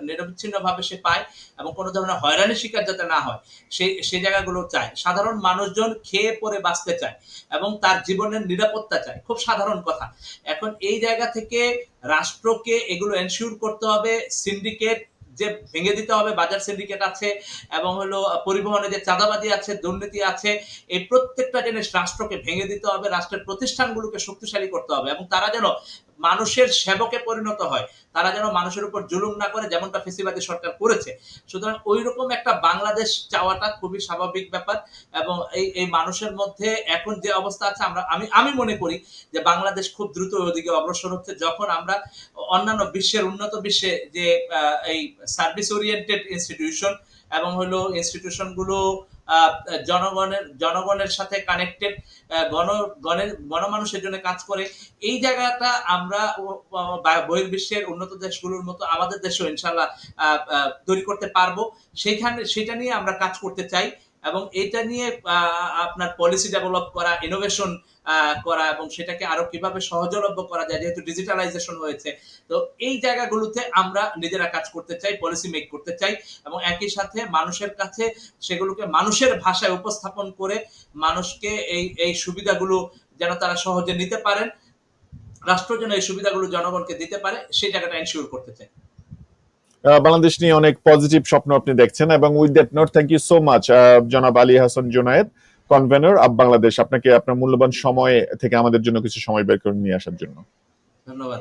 নিরবিচ্ছিন্নভাবে সে পায় এবং কোনো ধরনের হয়রানির শিকার যাতে না হয়, সেই জায়গাগুলো চায়। সাধারণ মানুষজন খেয়ে পরে বাঁচতে চায় এবং তার জীবনের নিরাপত্তা চায়, খুব সাধারণ কথা। এখন এই জায়গা থেকে রাষ্ট্রকে এগুলো এনশিওর করতে হবে। সিন্ডিকেট যে ভেঙে দিতে হবে, বাজার সিন্ডিকেট আছে এবং হলো পরিবহনে যে চাঁদাবাজি আছে, দুর্নীতি আছে, এই প্রত্যেকটা জিনিস রাষ্ট্রকে ভেঙে দিতে হবে, রাষ্ট্রের প্রতিষ্ঠানগুলোকে শক্তিশালী করতে হবে এবং তারা যেন মানুষের সেবকে পরিণত হয়, তারা যেন মানুষের উপর জুলুম না করে, যেমনটা ফেসিবাদী সরকার করেছে। সুতরাং ওই রকম একটা বাংলাদেশ চাওয়াটা খুবই স্বাভাবিক ব্যাপার এবং এই মানুষের মধ্যে এখন যে অবস্থা আছে, আমি মনে করি যে বাংলাদেশ খুব দ্রুত ওদিকে অগ্রসর হচ্ছে। যখন আমরা অন্যান্য বিশ্বের উন্নত বিশ্বে যে এই সার্ভিস ওরিয়েন্টেড ইনস্টিটিউশন এবং হলো ইনস্টিটিউশন গুলো জনগণের সাথে কানেক্টেড, গণমানুষের জন্য কাজ করে, এই জায়গাটা আমরা বহির্বিশ্বের উন্নত দেশগুলোর মতো আমাদের দেশেও ইনশাল্লাহ তৈরি করতে পারবো। সেটা নিয়ে আমরা কাজ করতে চাই এবং এটা নিয়ে আপনার পলিসি ডেভেলপ করা, ইনোভেশন করা এবং সেটাকে আরো কিভাবে সহজলভ্য করা যায়, যেহেতু ডিজিটালাইজেশন হয়েছে। তো এই জায়গাগুলোতে আমরা নিজেরা কাজ করতে চাই, পলিসি মেক করতে চাই এবং একই সাথে মানুষের কাছে সেগুলোকে মানুষের ভাষায় উপস্থাপন করে মানুষকে এই সুবিধাগুলো যেন তারা সহজে নিতে পারেন, রাষ্ট্র যেন এই সুবিধাগুলো জনগণকে দিতে পারে, সেই জায়গাটা এনশিওর করতে চাই। বাংলাদেশ নিয়ে অনেক পজিটিভ স্বপ্ন আপনি দেখছেন এবং with that note thank you so much জনাব আলী হাসান জুনায়েদ, কনভেনর আপ বাংলাদেশ, আপনাকে আপনার মূল্যবান সময় থেকে আমাদের জন্য কিছু সময় বের করে নিয়ে আসার জন্য ধন্যবাদ।